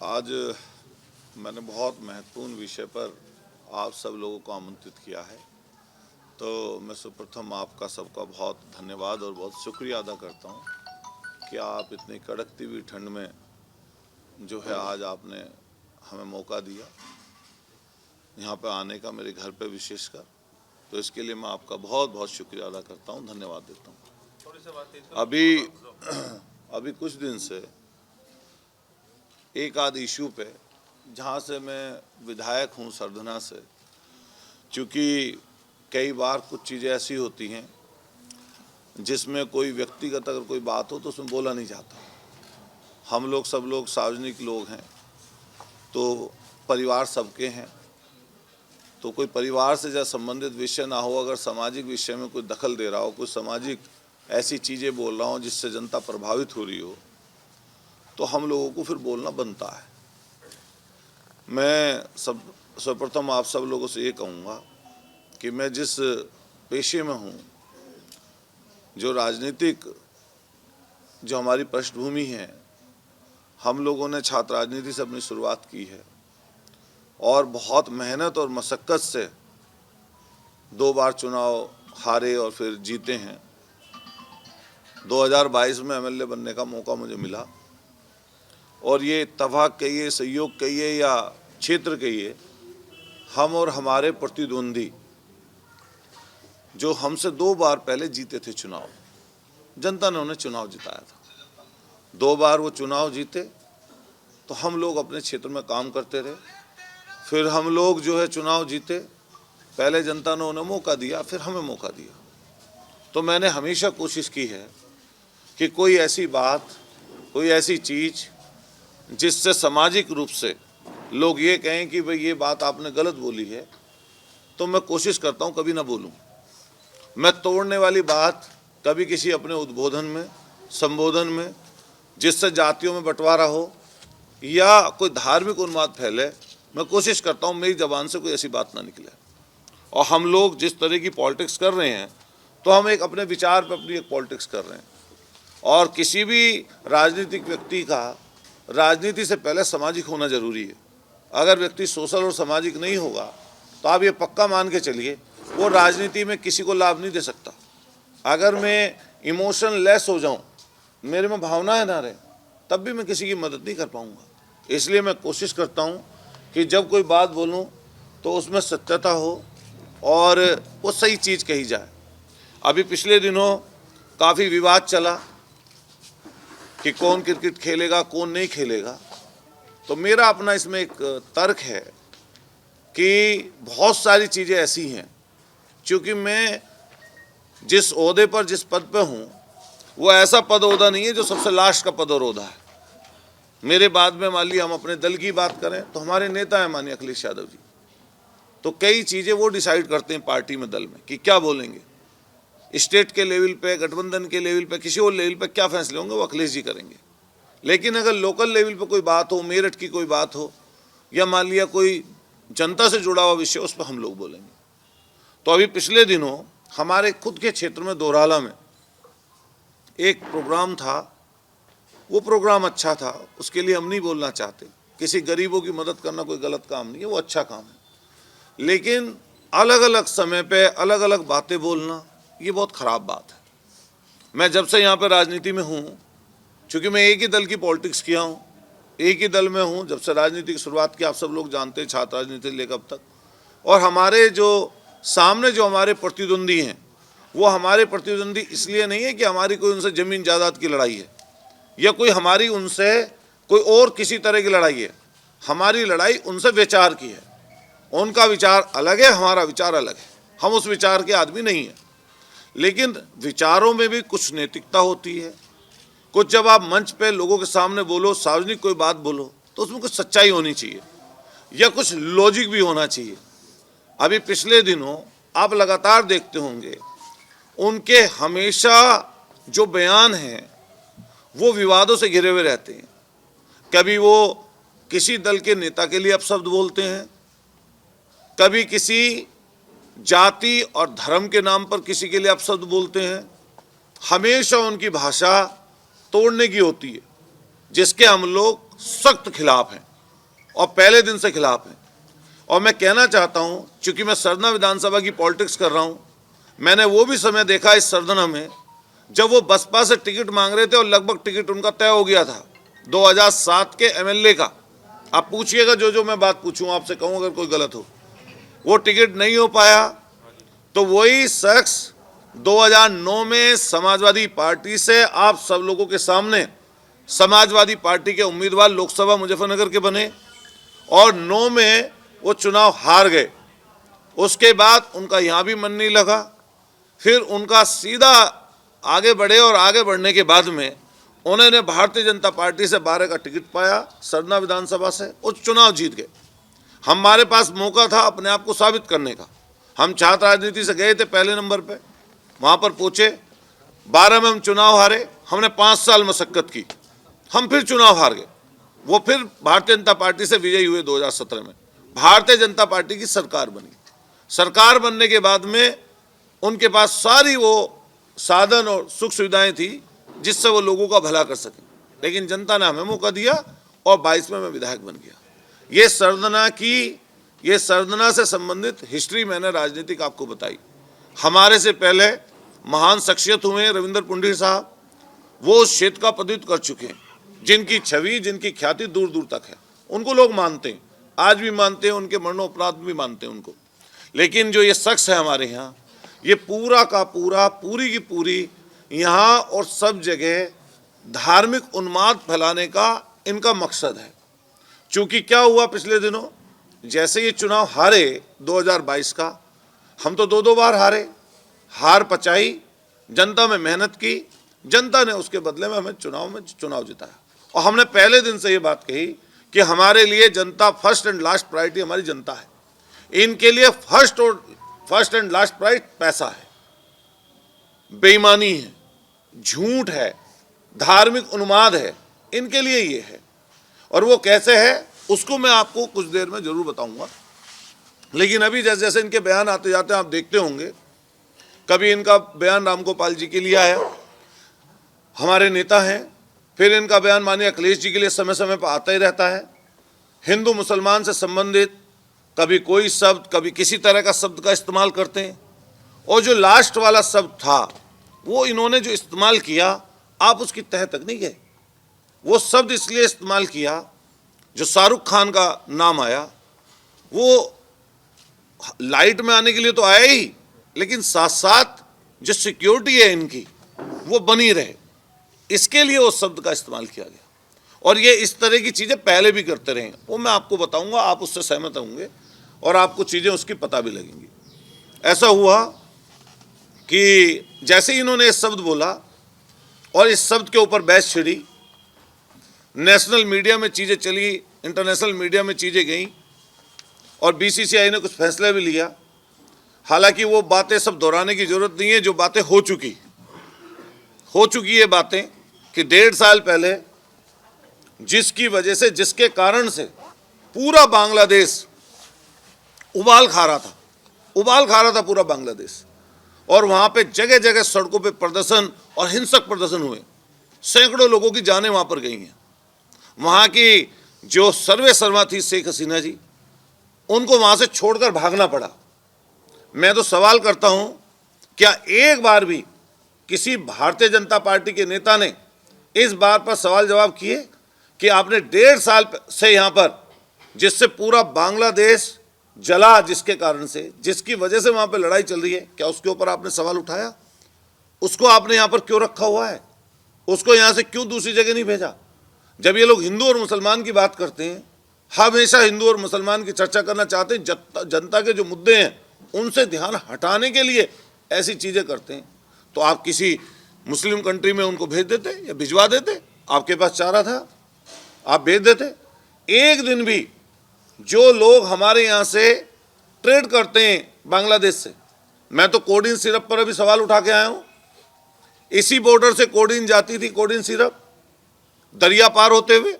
आज मैंने बहुत महत्वपूर्ण विषय पर आप सब लोगों को आमंत्रित किया है, तो मैं सर्वप्रथम आपका सबका बहुत धन्यवाद और बहुत शुक्रिया अदा करता हूं कि आप इतनी कड़कती हुई ठंड में जो है आज आपने हमें मौका दिया यहाँ पर आने का, मेरे घर पे विशेषकर। तो इसके लिए मैं आपका बहुत बहुत शुक्रिया अदा करता हूँ, धन्यवाद देता हूँ। अभी कुछ दिन से एक आध इशू पे, जहाँ से मैं विधायक हूँ सरधना से, चूँकि कई बार कुछ चीज़ें ऐसी होती हैं जिसमें कोई व्यक्तिगत अगर कोई बात हो तो उसमें बोला नहीं जाता। हम लोग सब लोग सार्वजनिक लोग हैं, तो परिवार सबके हैं, तो कोई परिवार से जब संबंधित विषय ना हो, अगर सामाजिक विषय में कोई दखल दे रहा हो, कोई सामाजिक ऐसी चीज़ें बोल रहा हो जिससे जनता प्रभावित हो रही हो, तो हम लोगों को फिर बोलना बनता है। मैं सर्वप्रथम आप सब लोगों से ये कहूँगा कि मैं जिस पेशे में हूँ, जो राजनीतिक जो हमारी पृष्ठभूमि है, हम लोगों ने छात्र राजनीति से अपनी शुरुआत की है और बहुत मेहनत और मशक्क़त से 2 बार चुनाव हारे और फिर जीते हैं। 2022 में एमएलए बनने का मौका मुझे मिला और ये इत्तेफाक कहिए, सहयोग कहिए या क्षेत्र कहिए, हम और हमारे प्रतिद्वंदी जो हमसे 2 बार पहले जीते थे चुनाव, जनता ने उन्हें चुनाव जिताया था। 2 बार वो चुनाव जीते तो हम लोग अपने क्षेत्र में काम करते रहे, फिर हम लोग जो है चुनाव जीते, पहले जनता ने उन्हें मौका दिया, फिर हमें मौका दिया। तो मैंने हमेशा कोशिश की है कि कोई ऐसी बात, कोई ऐसी चीज़ जिससे सामाजिक रूप से लोग ये कहें कि भाई ये बात आपने गलत बोली है, तो मैं कोशिश करता हूँ कभी ना बोलूँ। मैं तोड़ने वाली बात कभी किसी अपने उद्बोधन में, संबोधन में, जिससे जातियों में बंटवारा हो या कोई धार्मिक उन्माद फैले, मैं कोशिश करता हूँ मेरी ज़बान से कोई ऐसी बात ना निकले। और हम लोग जिस तरह की पॉलिटिक्स कर रहे हैं, तो हम एक अपने विचार पर अपनी एक पॉलिटिक्स कर रहे हैं। और किसी भी राजनीतिक व्यक्ति का राजनीति से पहले सामाजिक होना जरूरी है। अगर व्यक्ति सोशल और सामाजिक नहीं होगा तो आप ये पक्का मान के चलिए वो राजनीति में किसी को लाभ नहीं दे सकता। अगर मैं इमोशन लेस हो जाऊं, मेरे में भावनाएं ना रहे, तब भी मैं किसी की मदद नहीं कर पाऊंगा। इसलिए मैं कोशिश करता हूं कि जब कोई बात बोलूं तो उसमें सत्यता हो और वो सही चीज़ कही जाए। अभी पिछले दिनों काफ़ी विवाद चला कि कौन क्रिकेट खेलेगा, कौन नहीं खेलेगा। तो मेरा अपना इसमें एक तर्क है कि बहुत सारी चीज़ें ऐसी हैं, क्योंकि मैं जिस ओहदे पर, जिस पद पे हूँ, वो ऐसा पद ओहदा नहीं है जो सबसे लास्ट का पद और ओहदा है। मेरे बाद में मान लीजिए हम अपने दल की बात करें तो हमारे नेता हैं माननीय अखिलेश यादव जी, तो कई चीज़ें वो डिसाइड करते हैं पार्टी में, दल में, कि क्या बोलेंगे। स्टेट के लेवल पे, गठबंधन के लेवल पे, किसी और लेवल पे क्या फैसले होंगे वो अखिलेश जी करेंगे। लेकिन अगर लोकल लेवल पे कोई बात हो, मेरठ की कोई बात हो या मान लिया कोई जनता से जुड़ा हुआ विषय, उस पर हम लोग बोलेंगे। तो अभी पिछले दिनों हमारे खुद के क्षेत्र में दोराला में एक प्रोग्राम था, वो प्रोग्राम अच्छा था, उसके लिए हम नहीं बोलना चाहते। किसी गरीबों की मदद करना कोई गलत काम नहीं है, वो अच्छा काम है। लेकिन अलग अलग समय पे अलग अलग बातें बोलना, ये बहुत ख़राब बात है। मैं जब से यहाँ पर राजनीति में हूँ, चूँकि मैं एक ही दल की पॉलिटिक्स किया हूँ, एक ही दल में हूँ जब से राजनीति की शुरुआत की, आप सब लोग जानते हैं, छात्र राजनीति लेकर अब तक। और हमारे जो सामने जो हमारे प्रतिद्वंदी हैं, वो हमारे प्रतिद्वंदी इसलिए नहीं है कि हमारी कोई उनसे ज़मीन जायदाद की लड़ाई है या कोई हमारी उनसे कोई और किसी तरह की लड़ाई है। हमारी लड़ाई उनसे विचार की है। उनका विचार अलग है, हमारा विचार अलग है। हम उस विचार के आदमी नहीं हैं, लेकिन विचारों में भी कुछ नैतिकता होती है। कुछ जब आप मंच पे लोगों के सामने बोलो, सार्वजनिक कोई बात बोलो, तो उसमें कुछ सच्चाई होनी चाहिए या कुछ लॉजिक भी होना चाहिए। अभी पिछले दिनों आप लगातार देखते होंगे, उनके हमेशा जो बयान हैं वो विवादों से घिरे हुए रहते हैं। कभी वो किसी दल के नेता के लिए अपशब्द बोलते हैं, कभी किसी जाति और धर्म के नाम पर किसी के लिए अपशब्द बोलते हैं। हमेशा उनकी भाषा तोड़ने की होती है, जिसके हम लोग सख्त खिलाफ हैं। और पहले दिन से खिलाफ हैं। और मैं कहना चाहता हूं, चूंकि मैं सरना विधानसभा की पॉलिटिक्स कर रहा हूं, मैंने वो भी समय देखा इस सरना में जब वो बसपा से टिकट मांग रहे थे और लगभग टिकट उनका तय हो गया था 2007 के एमएलए का। आप पूछिएगा, जो मैं बात पूछूं आपसे कहूं अगर कोई गलत हो, वो टिकट नहीं हो पाया। तो वही शख्स 2009 में समाजवादी पार्टी से आप सब लोगों के सामने समाजवादी पार्टी के उम्मीदवार लोकसभा मुजफ्फरनगर के बने और 9 में वो चुनाव हार गए। उसके बाद उनका यहाँ भी मन नहीं लगा, फिर उनका सीधा आगे बढ़े और आगे बढ़ने के बाद में उन्होंने भारतीय जनता पार्टी से 12 का टिकट पाया सरना विधानसभा से, उस चुनाव जीत गए। हमारे पास मौका था अपने आप को साबित करने का। हम छात्र राजनीति से गए थे पहले नंबर पे, वहाँ पर पहुँचे, 12 में हम चुनाव हारे। हमने 5 साल मशक्कत की, हम फिर चुनाव हार गए। वो फिर भारतीय जनता पार्टी से विजयी हुए 2017 में। भारतीय जनता पार्टी की सरकार बनी। सरकार बनने के बाद में उनके पास सारी वो साधन और सुख सुविधाएं थी जिससे वो लोगों का भला कर सके, लेकिन जनता ने हमें मौका दिया और 22 में मैं विधायक बन गया। ये सरना से संबंधित हिस्ट्री मैंने राजनीतिक आपको बताई। हमारे से पहले महान शख्सियत हुए रविंद्र पुंडीर साहब, वो उस क्षेत्र का प्रतिनिधित्व कर चुके हैं, जिनकी छवि, जिनकी ख्याति दूर दूर तक है। उनको लोग मानते हैं, आज भी मानते हैं, उनके मरणोपरांत भी मानते हैं उनको। लेकिन जो ये शख्स है हमारे यहाँ, ये पूरा का पूरा, पूरी की पूरी यहाँ और सब जगह धार्मिक उन्माद फैलाने का इनका मकसद है। चूँकि क्या हुआ पिछले दिनों, जैसे ये चुनाव हारे 2022 का, हम तो 2 बार हारे, हार पचाई, जनता में मेहनत की, जनता ने उसके बदले में हमें चुनाव जिताया। और हमने पहले दिन से ये बात कही कि हमारे लिए जनता फर्स्ट एंड लास्ट प्रायोरिटी हमारी जनता है। इनके लिए फर्स्ट एंड लास्ट प्रायोरिटी पैसा है, बेईमानी है, झूठ है, धार्मिक उन्माद है, इनके लिए ये है। और वो कैसे है उसको मैं आपको कुछ देर में जरूर बताऊंगा। लेकिन अभी जैसे जैसे इनके बयान आते जाते हैं आप देखते होंगे, कभी इनका बयान रामगोपाल जी के लिए आया, हमारे नेता हैं, फिर इनका बयान माननीय अखिलेश जी के लिए समय समय पर आता ही रहता है। हिंदू मुसलमान से संबंधित कभी कोई शब्द, कभी किसी तरह का शब्द का इस्तेमाल करते हैं। और जो लास्ट वाला शब्द था वो इन्होंने जो इस्तेमाल किया, आप उसकी तह तक नहीं गए। वो शब्द इसलिए इस्तेमाल किया, जो शाहरुख खान का नाम आया, वो लाइट में आने के लिए तो आया ही, लेकिन साथ साथ जो सिक्योरिटी है इनकी वो बनी रहे, इसके लिए उस शब्द का इस्तेमाल किया गया। और ये इस तरह की चीज़ें पहले भी करते रहे, वो मैं आपको बताऊंगा, आप उससे सहमत होंगे और आपको चीज़ें उसकी पता भी लगेंगी। ऐसा हुआ कि जैसे ही इन्होंने इस शब्द बोला और इस शब्द के ऊपर बहस छिड़ी, नेशनल मीडिया में चीज़ें चली, इंटरनेशनल मीडिया में चीज़ें गईं और बीसीसीआई ने कुछ फैसला भी लिया। हालांकि वो बातें सब दोहराने की ज़रूरत नहीं है, जो बातें हो चुकी ये बातें कि 1.5 साल पहले जिसकी वजह से, जिसके कारण से पूरा बांग्लादेश उबाल खा रहा था पूरा बांग्लादेश। और वहाँ पे जगह जगह सड़कों पे प्रदर्शन और हिंसक प्रदर्शन हुए, सैकड़ों लोगों की जानें वहाँ पर गई हैं। वहाँ की जो सर्वेसर्वा थी शेख हसीना जी, उनको वहाँ से छोड़कर भागना पड़ा। मैं तो सवाल करता हूँ, क्या एक बार भी किसी भारतीय जनता पार्टी के नेता ने इस बात पर सवाल जवाब किए कि आपने 1.5 साल से यहाँ पर, जिससे पूरा बांग्लादेश जला, जिसके कारण से, जिसकी वजह से वहाँ पे लड़ाई चल रही है, क्या उसके ऊपर आपने सवाल उठाया? उसको आपने यहाँ पर क्यों रखा हुआ है? उसको यहाँ से क्यों दूसरी जगह नहीं भेजा? जब ये लोग हिंदू और मुसलमान की बात करते हैं, हमेशा हिंदू और मुसलमान की चर्चा करना चाहते हैं, जनता के जो मुद्दे हैं उनसे ध्यान हटाने के लिए ऐसी चीज़ें करते हैं। तो आप किसी मुस्लिम कंट्री में उनको भेज देते या भिजवा देते, आपके पास चारा था, आप भेज देते। एक दिन भी जो लोग हमारे यहाँ से ट्रेड करते हैं बांग्लादेश से, मैं तो कोडीन सिरप पर अभी सवाल उठा के आया हूँ। इसी बॉर्डर से कोडीन जाती थी, कोडीन सिरप दरिया पार होते हुए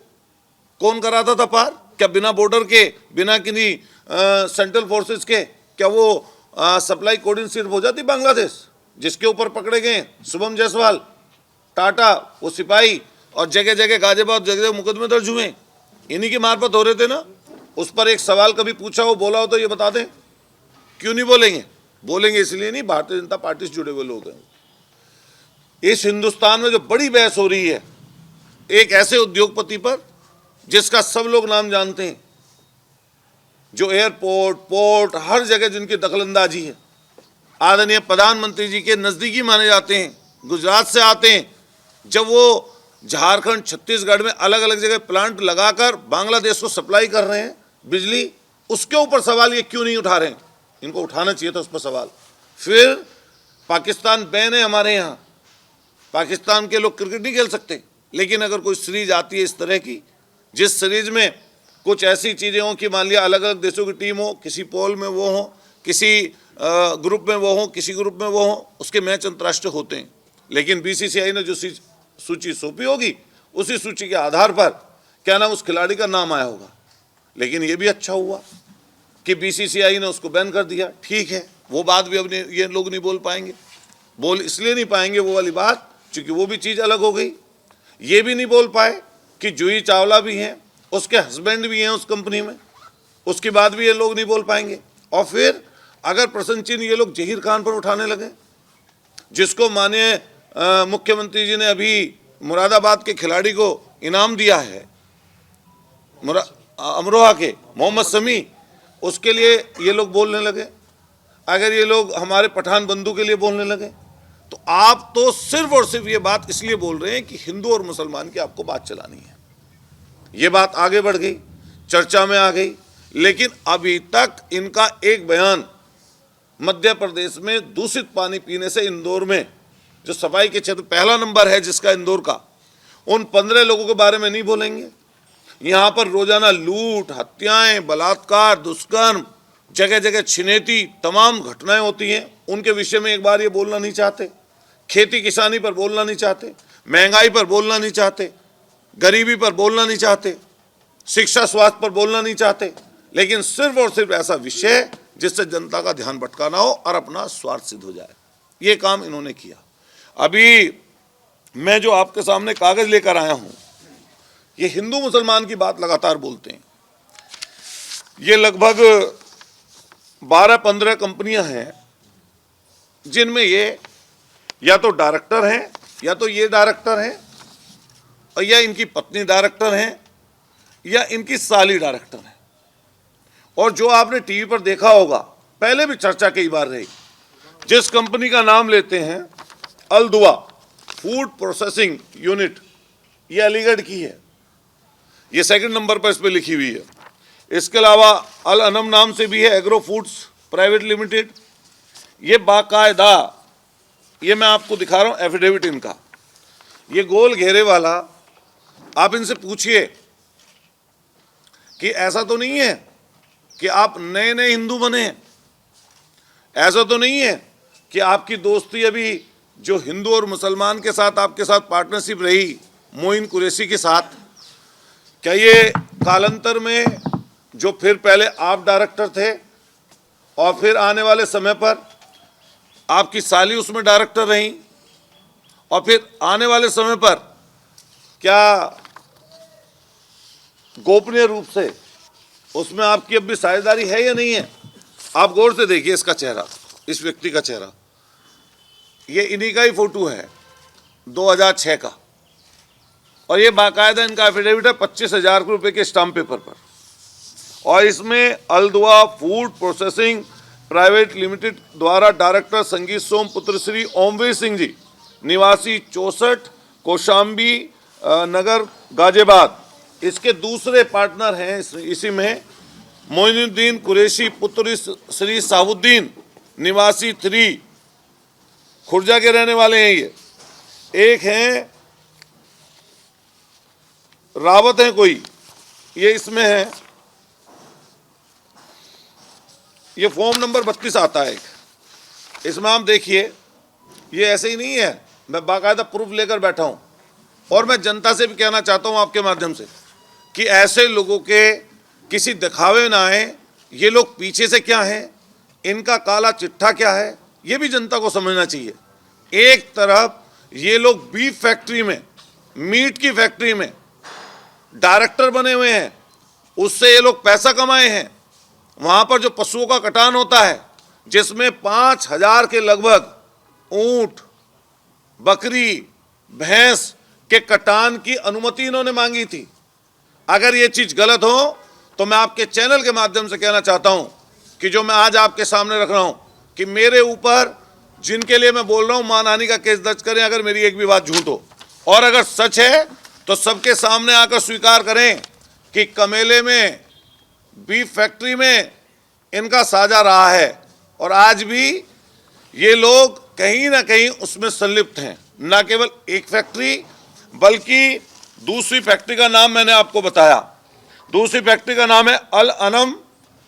कौन कराता था पार? क्या बिना बॉर्डर के, बिना किन्हीं सेंट्रल फोर्सेस के क्या वो सप्लाई कोडीन सिरप हो जाती बांग्लादेश? जिसके ऊपर पकड़े गए शुभम जायसवाल, टाटा, वो सिपाही, और जगह जगह गाजियाबाद, जगह जगह मुकदमे दर्ज हुए, इन्हीं के मार्फत हो रहे थे ना। उस पर एक सवाल कभी पूछा हो, बोला हो तो ये बता दें। क्यों नहीं बोलेंगे? बोलेंगे इसलिए नहीं, भारतीय जनता पार्टी से जुड़े हुए लोग हैं। इस हिंदुस्तान में जो बड़ी बहस हो रही है एक ऐसे उद्योगपति पर जिसका सब लोग नाम जानते हैं, जो एयरपोर्ट, पोर्ट, हर जगह जिनकी दखलंदाजी है, आदरणीय प्रधानमंत्री जी के नज़दीकी माने जाते हैं, गुजरात से आते हैं, जब वो झारखंड, छत्तीसगढ़ में अलग अलग जगह प्लांट लगाकर बांग्लादेश को सप्लाई कर रहे हैं बिजली, उसके ऊपर सवाल ये क्यों नहीं उठा रहे हैं? इनको उठाना चाहिए था उस पर सवाल। फिर पाकिस्तान बैन है हमारे यहाँ, पाकिस्तान के लोग क्रिकेट नहीं खेल सकते, लेकिन अगर कोई सीरीज आती है इस तरह की, जिस सीरीज में कुछ ऐसी चीज़ें हों कि मान लिया अलग अलग देशों की टीम हो, किसी पोल में वो हो, किसी ग्रुप में वो हो, किसी ग्रुप में वो हो, उसके मैच अंतर्राष्ट्रीय होते हैं। लेकिन बीसीसीआई ने जो सूची सौंपी होगी, उसी सूची के आधार पर क्या नाम उस खिलाड़ी का नाम आया होगा। लेकिन ये भी अच्छा हुआ कि बीसीसीआई ने उसको बैन कर दिया। ठीक है, वो बात भी अब ये लोग नहीं बोल पाएंगे, बोल इसलिए नहीं पाएंगे वो वाली बात क्योंकि वो भी चीज़ अलग हो गई। ये भी नहीं बोल पाए कि जूही चावला भी हैं, उसके हस्बैंड भी हैं उस कंपनी में, उसकी बात भी ये लोग नहीं बोल पाएंगे। और फिर अगर प्रसन्न चिन्ह ये लोग जहीर खान पर उठाने लगे, जिसको माननीय मुख्यमंत्री जी ने अभी मुरादाबाद के खिलाड़ी को इनाम दिया है, अमरोहा के मोहम्मद शमी, उसके लिए ये लोग बोलने लगे। अगर ये लोग हमारे पठान बंधु के लिए बोलने लगे, तो आप तो सिर्फ और सिर्फ ये बात इसलिए बोल रहे हैं कि हिंदू और मुसलमान की आपको बात चलानी है। ये बात आगे बढ़ गई, चर्चा में आ गई, लेकिन अभी तक इनका एक बयान मध्य प्रदेश में दूषित पानी पीने से इंदौर में जो सफाई के क्षेत्र पहला नंबर है जिसका इंदौर का, उन 15 लोगों के बारे में नहीं बोलेंगे। यहाँ पर रोजाना लूट, हत्याएं, बलात्कार, दुष्कर्म, जगह जगह छिनेती तमाम घटनाएं होती हैं, उनके विषय में एक बार ये बोलना नहीं चाहते। खेती किसानी पर बोलना नहीं चाहते, महंगाई पर बोलना नहीं चाहते, गरीबी पर बोलना नहीं चाहते, शिक्षा स्वास्थ्य पर बोलना नहीं चाहते, लेकिन सिर्फ और सिर्फ ऐसा विषय जिससे जनता का ध्यान भटकाना हो और अपना स्वार्थ सिद्ध हो जाए, ये काम इन्होंने किया। अभी मैं जो आपके सामने कागज लेकर आया हूं, ये हिंदू मुसलमान की बात लगातार बोलते हैं। ये लगभग 12-15 कंपनियां हैं जिनमें ये या तो डायरेक्टर हैं, या तो ये डायरेक्टर हैं, और या इनकी पत्नी डायरेक्टर हैं, या इनकी साली डायरेक्टर है। और जो आपने टीवी पर देखा होगा, पहले भी चर्चा कई बार रही, जिस कंपनी का नाम लेते हैं अल दुआ फूड प्रोसेसिंग यूनिट, ये अलीगढ़ की है, ये सेकंड नंबर पर इस पर लिखी हुई है। इसके अलावा अल अनम नाम से भी है एग्रो फूड्स प्राइवेट लिमिटेड। ये बाकायदा, ये मैं आपको दिखा रहा हूँ एफिडेविट इनका, ये गोल घेरे वाला। आप इनसे पूछिए कि ऐसा तो नहीं है कि आप नए नए हिंदू बने हैं, ऐसा तो नहीं है कि आपकी दोस्ती अभी जो हिंदू और मुसलमान के साथ आपके साथ पार्टनरशिप रही मोइन कुरैशी के साथ, क्या ये कालांतर में जो फिर पहले आप डायरेक्टर थे और फिर आने वाले समय पर आपकी साली उसमें डायरेक्टर रही और फिर आने वाले समय पर क्या गोपनीय रूप से उसमें आपकी अब भी साझेदारी है या नहीं है? आप गौर से देखिए इसका चेहरा, इस व्यक्ति का चेहरा, ये इन्हीं का ही फोटो है 2006 का, और ये बाकायदा इनका एफिडेविट है 25,000 रुपये के स्टाम्प पेपर पर। और इसमें अलदुआ फूड प्रोसेसिंग प्राइवेट लिमिटेड द्वारा डायरेक्टर संगीत सोम पुत्र श्री ओमवीर सिंह जी, निवासी 64 कौशाम्बी नगर गाजियाबाद, इसके दूसरे पार्टनर हैं इसी में मोइनुद्दीन कुरैशी पुत्र श्री साहुद्दीन, निवासी 3 खुर्जा के रहने वाले हैं। ये एक हैं रावत हैं कोई, ये इसमें है, ये फॉर्म नंबर 32 आता है। इसमें आप देखिए, ये ऐसे ही नहीं है, मैं बाकायदा प्रूफ लेकर बैठा हूं। और मैं जनता से भी कहना चाहता हूं आपके माध्यम से कि ऐसे लोगों के किसी दिखावे ना आए, ये लोग पीछे से क्या हैं, इनका काला चिट्ठा क्या है, ये भी जनता को समझना चाहिए। एक तरफ ये लोग बीफ फैक्ट्री में, मीट की फैक्ट्री में डायरेक्टर बने हुए हैं, उससे ये लोग पैसा कमाए हैं। वहां पर जो पशुओं का कटान होता है, जिसमें 5,000 के लगभग ऊंट, बकरी, भैंस के कटान की अनुमति इन्होंने मांगी थी। अगर ये चीज गलत हो तो मैं आपके चैनल के माध्यम से कहना चाहता हूं कि जो मैं आज आपके सामने रख रहा हूं कि मेरे ऊपर जिनके लिए मैं बोल रहा हूं मानहानि का केस दर्ज करें अगर मेरी एक भी बात झूठ हो, और अगर सच है तो सबके सामने आकर स्वीकार करें कि कमेले में बीफ फैक्ट्री में इनका साझा रहा है और आज भी ये लोग कहीं ना कहीं उसमें संलिप्त हैं। न केवल एक फैक्ट्री बल्कि दूसरी फैक्ट्री का नाम मैंने आपको बताया। दूसरी फैक्ट्री का नाम है Al Anam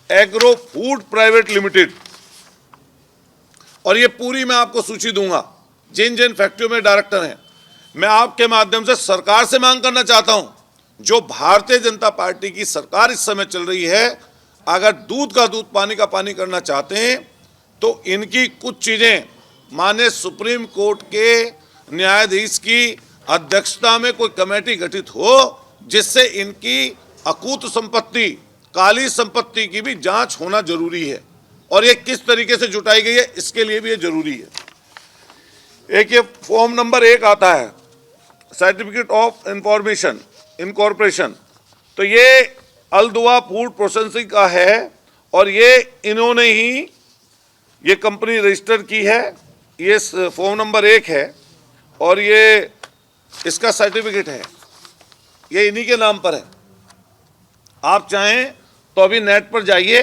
agro food private limited, और ये पूरी मैं आपको सूची दूंगा जिन जिन फैक्ट्रियों में डायरेक्टर हैं। मैं आपके माध्यम से सरकार से मांग करना चाहता हूं, जो भारतीय जनता पार्टी की सरकार इस समय चल रही है, अगर दूध का दूध पानी का पानी करना चाहते हैं तो इनकी कुछ चीजें माननीय सुप्रीम कोर्ट के न्यायाधीश की अध्यक्षता में कोई कमेटी गठित हो जिससे इनकी अकूत संपत्ति, काली संपत्ति की भी जांच होना जरूरी है, और ये किस तरीके से जुटाई गई है इसके लिए भी ये जरूरी है। एक ये फॉर्म नंबर 1 आता है, सर्टिफिकेट ऑफ इंफॉर्मेशन इनकॉर्पोरेशन, तो ये अलदुआ फूड प्रोसेसिंग का है और ये इन्होंने ही ये कंपनी रजिस्टर की है। ये फॉर्म नंबर 1 है और ये इसका सर्टिफिकेट है, ये इन्हीं के नाम पर है। आप चाहें तो अभी नेट पर जाइए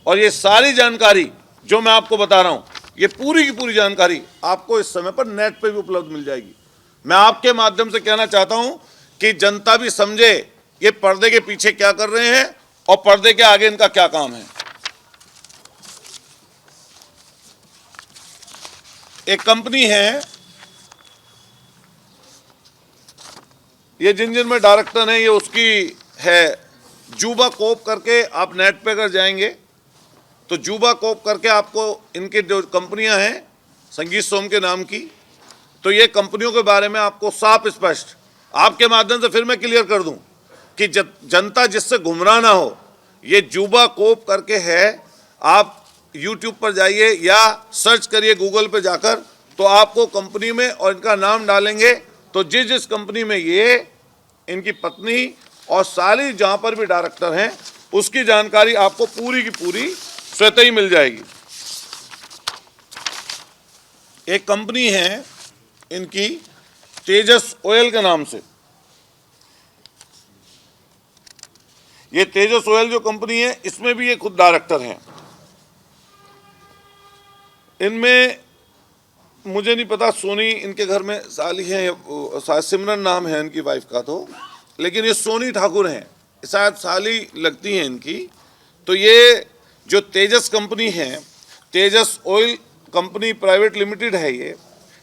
और ये सारी जानकारी जो मैं आपको बता रहा हूं, ये पूरी की पूरी जानकारी आपको इस समय पर नेट पर भी उपलब्ध मिल जाएगी। मैं आपके माध्यम से कहना चाहता हूं कि जनता भी समझे ये पर्दे के पीछे क्या कर रहे हैं और पर्दे के आगे इनका क्या काम है। एक कंपनी है, ये जिन जिन में डायरेक्टर हैं, ये उसकी है जुबा कोप करके। आप नेट पे अगर जाएंगे तो जुबा कोप करके आपको इनकी जो कंपनियां हैं संगीत सोम के नाम की, तो ये कंपनियों के बारे में आपको साफ स्पष्ट आपके माध्यम से फिर मैं क्लियर कर दूं कि जनता जिससे गुमराह ना हो, ये जुबा कोप करके है। आप यूट्यूब पर जाइए या सर्च करिए गूगल पे जाकर, तो आपको कंपनी में और इनका नाम डालेंगे तो जिस जिस कंपनी में ये इनकी पत्नी और सारी जहां पर भी डायरेक्टर हैं उसकी जानकारी आपको पूरी की पूरी स्वतः ही मिल जाएगी। एक कंपनी है इनकी तेजस ऑयल के नाम से। ये तेजस ऑयल जो कंपनी है इसमें भी ये खुद डायरेक्टर हैं। इनमें मुझे नहीं पता सोनी इनके घर में साली है या सिमरन नाम है इनकी वाइफ का, तो लेकिन ये सोनी ठाकुर हैं, शायद साली लगती हैं इनकी। तो ये जो तेजस कंपनी है, तेजस ऑयल कंपनी प्राइवेट लिमिटेड है,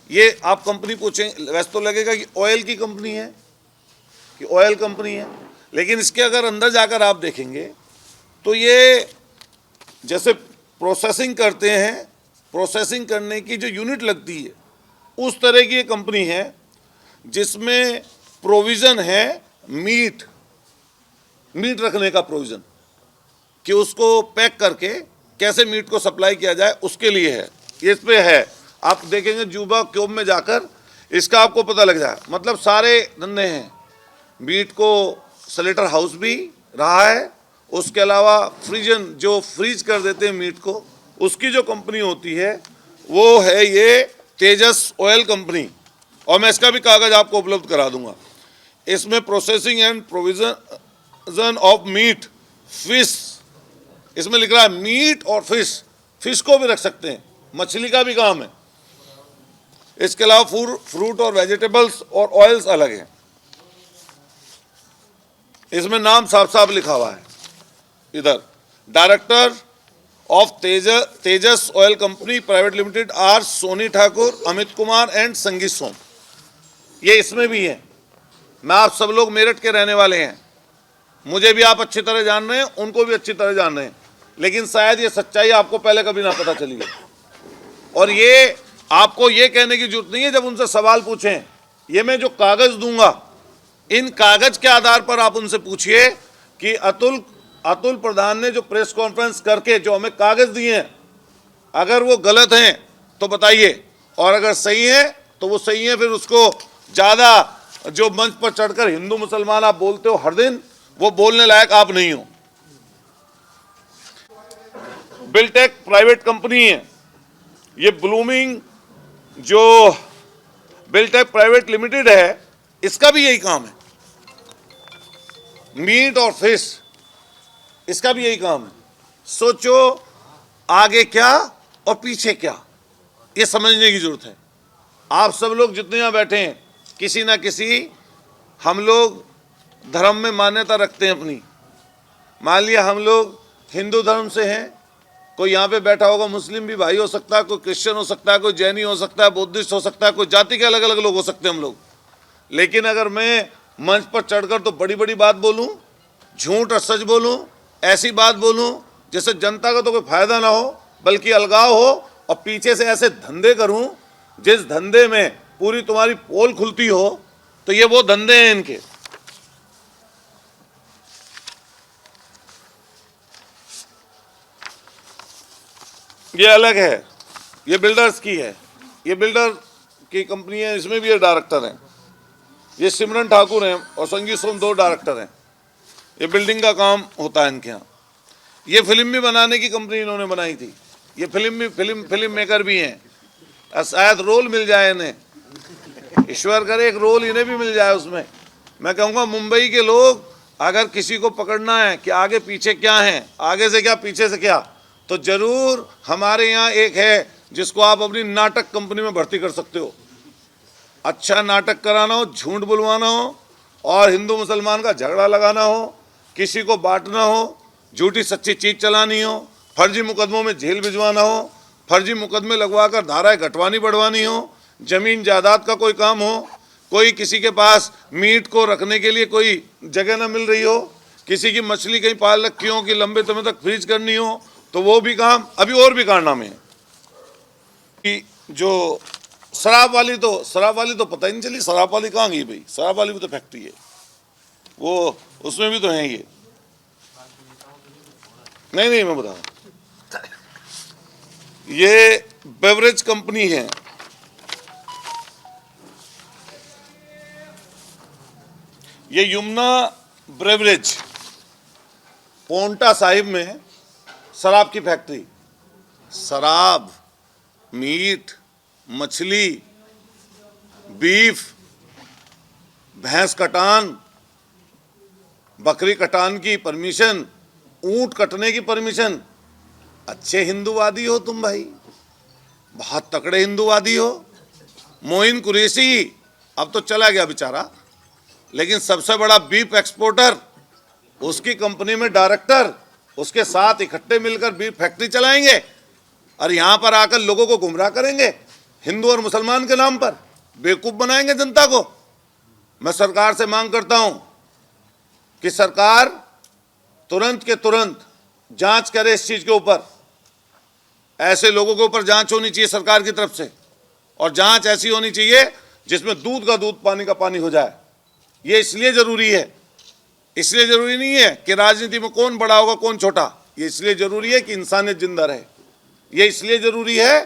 ये आप कंपनी पूछें वैसे तो लगेगा कि ऑयल की कंपनी है कि ऑयल कंपनी है, लेकिन इसके अगर अंदर जाकर आप देखेंगे तो ये जैसे प्रोसेसिंग करते हैं, प्रोसेसिंग करने की जो यूनिट लगती है उस तरह की ये कंपनी है जिसमें प्रोविज़न है मीट रखने का प्रोविज़न, कि उसको पैक करके कैसे मीट को सप्लाई किया जाए उसके लिए है। ये इस पे है, आप देखेंगे जुबा क्यूब में जाकर इसका आपको पता लग जाए। मतलब सारे धंधे हैं, मीट को स्लेटर हाउस भी रहा है, उसके अलावा फ्रीजन जो फ्रीज कर देते हैं मीट को, उसकी जो कंपनी होती है वो है ये तेजस ऑयल कंपनी, और मैं इसका भी कागज़ आपको उपलब्ध करा दूंगा। इसमें processing and provision of meat fish, इसमें लिख रहा है मीट और फिश को भी रख सकते हैं, मछली का भी काम है। इसके अलावा फ्रूट और वेजिटेबल्स और ऑयल्स अलग हैं। इसमें नाम साफ साफ लिखा हुआ है इधर, director of Tejas oil company private limited R Soni Thakur, Amit Kumar and Sangeet Som. ये इसमें भी है। मैं आप सब लोग मेरठ के रहने वाले हैं, मुझे भी आप अच्छी तरह जान रहे हैं, उनको भी अच्छी तरह जान रहे हैं, लेकिन शायद ये सच्चाई आपको पहले कभी ना पता चली है। और ये आपको ये कहने की जरूरत नहीं है जब उनसे सवाल पूछें, ये मैं जो कागज दूंगा इन कागज के आधार पर आप उनसे पूछिए कि अतुल प्रधान ने जो प्रेस कॉन्फ्रेंस करके जो हमें कागज दिए हैं, अगर वो गलत हैं तो बताइए, और अगर सही है तो वो सही है। फिर उसको ज़्यादा जो मंच पर चढ़कर हिंदू मुसलमान आप बोलते हो हर दिन, वो बोलने लायक आप नहीं हो। बिल्टेक प्राइवेट कंपनी है, ये ब्लूमिंग जो बिल्टेक प्राइवेट लिमिटेड है, इसका भी यही काम है, मीट और फिश, इसका भी यही काम है। सोचो आगे क्या और पीछे क्या, ये समझने की जरूरत है। आप सब लोग जितने यहाँ बैठे हैं, किसी ना किसी हम लोग धर्म में मान्यता रखते हैं अपनी। मान लिया हम लोग हिंदू धर्म से हैं, कोई यहाँ पे बैठा होगा मुस्लिम भी भाई हो सकता है, कोई क्रिश्चियन हो सकता है, कोई जैनी हो सकता है, बुद्धिस्ट हो सकता है, कोई जाति के अलग अलग लोग हो सकते हैं हम लोग। लेकिन अगर मैं मंच पर चढ़कर तो बड़ी बड़ी बात बोलूं, झूठ और सच बोलूं, ऐसी बात बोलूं जिससे जनता का तो कोई फायदा ना हो बल्कि अलगाव हो, और पीछे से ऐसे धंधे करूं जिस धंधे में पूरी तुम्हारी पोल खुलती हो, तो ये वो धंधे हैं इनके। ये अलग है, ये बिल्डर्स की है, ये बिल्डर की कंपनी है, इसमें भी ये डायरेक्टर हैं। ये सिमरन ठाकुर हैं और संगीत सोम 2 डायरेक्टर हैं। ये बिल्डिंग का काम होता है इनके यहाँ। ये फिल्म भी बनाने की कंपनी इन्होंने बनाई थी। ये फिल्म मेकर भी हैं। शायद रोल मिल जाए इन्हें, ईश्वर करे एक रोल इन्हें भी मिल जाए उसमें। मैं कहूँगा मुंबई के लोग अगर किसी को पकड़ना है कि आगे पीछे क्या है, आगे से क्या पीछे से क्या, तो जरूर हमारे यहाँ एक है जिसको आप अपनी नाटक कंपनी में भर्ती कर सकते हो। अच्छा नाटक कराना हो, झूठ बुलवाना हो और हिंदू मुसलमान का झगड़ा लगाना हो, किसी को बांटना हो, झूठी सच्ची चीज चलानी हो, फर्जी मुकदमों में जेल भिजवाना हो, फर्जी मुकदमे लगवाकर धाराएं घटवानी बढ़वानी हो, जमीन जायदाद का कोई काम हो, कोई किसी के पास मीट को रखने के लिए कोई जगह ना मिल रही हो, किसी की मछली कहीं पाल रखी हो कि लंबे समय तक फ्रीज करनी हो, तो वो भी काम। अभी और भी कारनामे हैं कि जो शराब वाली तो पता ही नहीं चली, शराब वाली कहाँ गई भाई? शराब वाली भी तो फैक्ट्री है, वो उसमें भी तो है ये। नहीं मैं बता रहा हूं, ये बेवरेज कंपनी है, ये यमुना ब्रेवरेज पोंटा साहिब में है, शराब की फैक्ट्री। शराब, मीट, मछली, बीफ, भैंस कटान, बकरी कटान की परमिशन, ऊंट कटने की परमिशन। अच्छे हिंदूवादी हो तुम भाई, बहुत तकड़े हिंदूवादी हो। मोइन कुरैशी अब तो चला गया बेचारा, लेकिन सबसे बड़ा बीफ एक्सपोर्टर, उसकी कंपनी में डायरेक्टर, उसके साथ इकट्ठे मिलकर बीफ फैक्ट्री चलाएंगे और यहां पर आकर लोगों को गुमराह करेंगे, हिंदू और मुसलमान के नाम पर बेवकूफ बनाएंगे जनता को। मैं सरकार से मांग करता हूं कि सरकार तुरंत के तुरंत जांच करे इस चीज के ऊपर। ऐसे लोगों के ऊपर जांच होनी चाहिए सरकार की तरफ से, और जांच ऐसी होनी चाहिए जिसमें दूध का दूध पानी का पानी हो जाए। ये इसलिए जरूरी है, इसलिए जरूरी नहीं है कि राजनीति में कौन बड़ा होगा कौन छोटा, ये इसलिए जरूरी है कि इंसानियत जिंदा रहे। ये इसलिए जरूरी है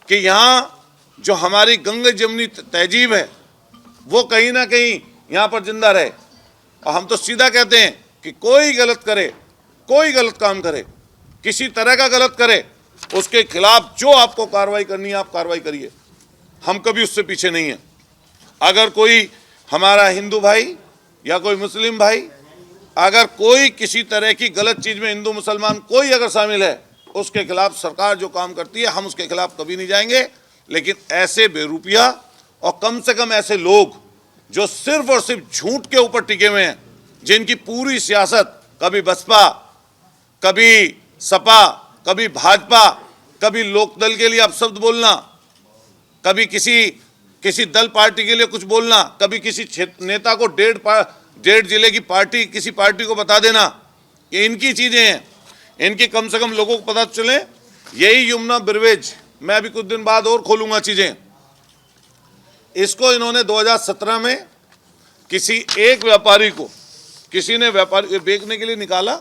कि यहाँ जो हमारी गंगा जमनी तहजीब है वो कहीं ना कहीं यहाँ पर जिंदा रहे। और हम तो सीधा कहते हैं कि कोई गलत करे, कोई गलत काम करे, किसी तरह का गलत करे, उसके खिलाफ जो आपको कार्रवाई करनी है आप कार्रवाई करिए, हम कभी उससे पीछे नहीं हैं। अगर कोई हमारा हिंदू भाई या कोई मुस्लिम भाई अगर कोई किसी तरह की गलत चीज में, हिंदू मुसलमान कोई अगर शामिल है, उसके खिलाफ सरकार जो काम करती है हम उसके खिलाफ कभी नहीं जाएंगे। लेकिन ऐसे बेरूपिया और कम से कम ऐसे लोग जो सिर्फ और सिर्फ झूठ के ऊपर टिके हुए हैं, जिनकी पूरी सियासत कभी बसपा, कभी सपा, कभी भाजपा, कभी लोकदल के लिए अपशब्द बोलना, कभी किसी दल पार्टी के लिए कुछ बोलना, कभी किसी नेता को डेढ़ जिले की पार्टी किसी पार्टी को बता देना, ये इनकी चीजें हैं। इनकी कम से कम लोगों को पता चले। यही यमुना ब्रेवरेज मैं अभी कुछ दिन बाद और खोलूंगा चीजें। इसको इन्होंने 2017 में किसी एक व्यापारी को किसी ने व्यापारी बेचने के लिए निकाला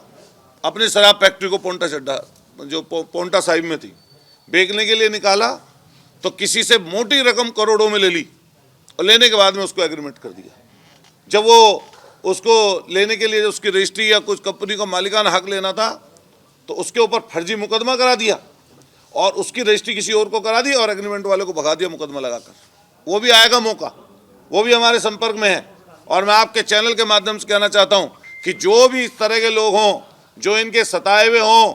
अपनी शराब फैक्ट्री को, पोंटा चड्डा जो पोंटा साहिब में थी, बेचने के लिए निकाला तो किसी से मोटी रकम करोड़ों में ले ली और लेने के बाद में उसको एग्रीमेंट कर दिया। जब वो उसको लेने के लिए उसकी रजिस्ट्री या कुछ कंपनी को मालिकाना हक लेना था तो उसके ऊपर फर्जी मुकदमा करा दिया और उसकी रजिस्ट्री किसी और को करा दी और एग्रीमेंट वाले को भगा दिया मुकदमा लगाकर। वो भी आएगा मौका, वो भी हमारे संपर्क में है। और मैं आपके चैनल के माध्यम से कहना चाहता हूं कि जो भी इस तरह के लोग हों, जो इनके सताए हुए हों,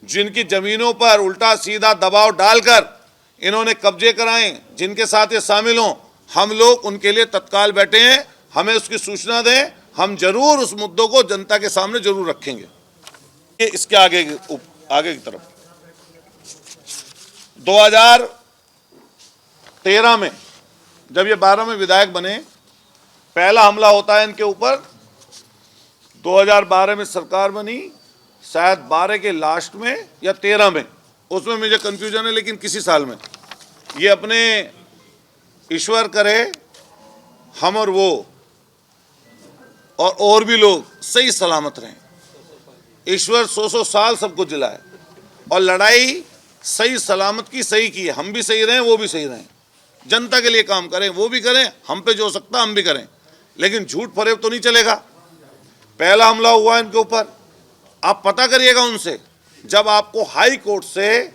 जिनकी ज़मीनों पर उल्टा सीधा दबाव डालकर इन्होंने कब्जे कराएं, जिनके साथ ये शामिल हों, हम लोग उनके लिए तत्काल बैठे हैं। हमें उसकी सूचना दें, हम जरूर उस मुद्दों को जनता के सामने जरूर रखेंगे। ये इसके आगे की तरफ 2013 में जब ये 12 में विधायक बने, पहला हमला होता है इनके ऊपर। 2012 में सरकार बनी, शायद 12 के लास्ट में या 13 में, उसमें मुझे कंफ्यूजन है, लेकिन किसी साल में ये अपने ईश्वर करे हम और वो और भी लोग सही सलामत रहें। ईश्वर 100 साल सबको जिलाए और लड़ाई सही सलामत की सही की है। हम भी सही रहें, वो भी सही रहें, जनता के लिए काम करें, वो भी करें, हम पे जो हो सकता हम भी करें, लेकिन झूठ फरेब तो नहीं चलेगा। पहला हमला हुआ इनके ऊपर, आप पता करिएगा उनसे। जब आपको हाई कोर्ट से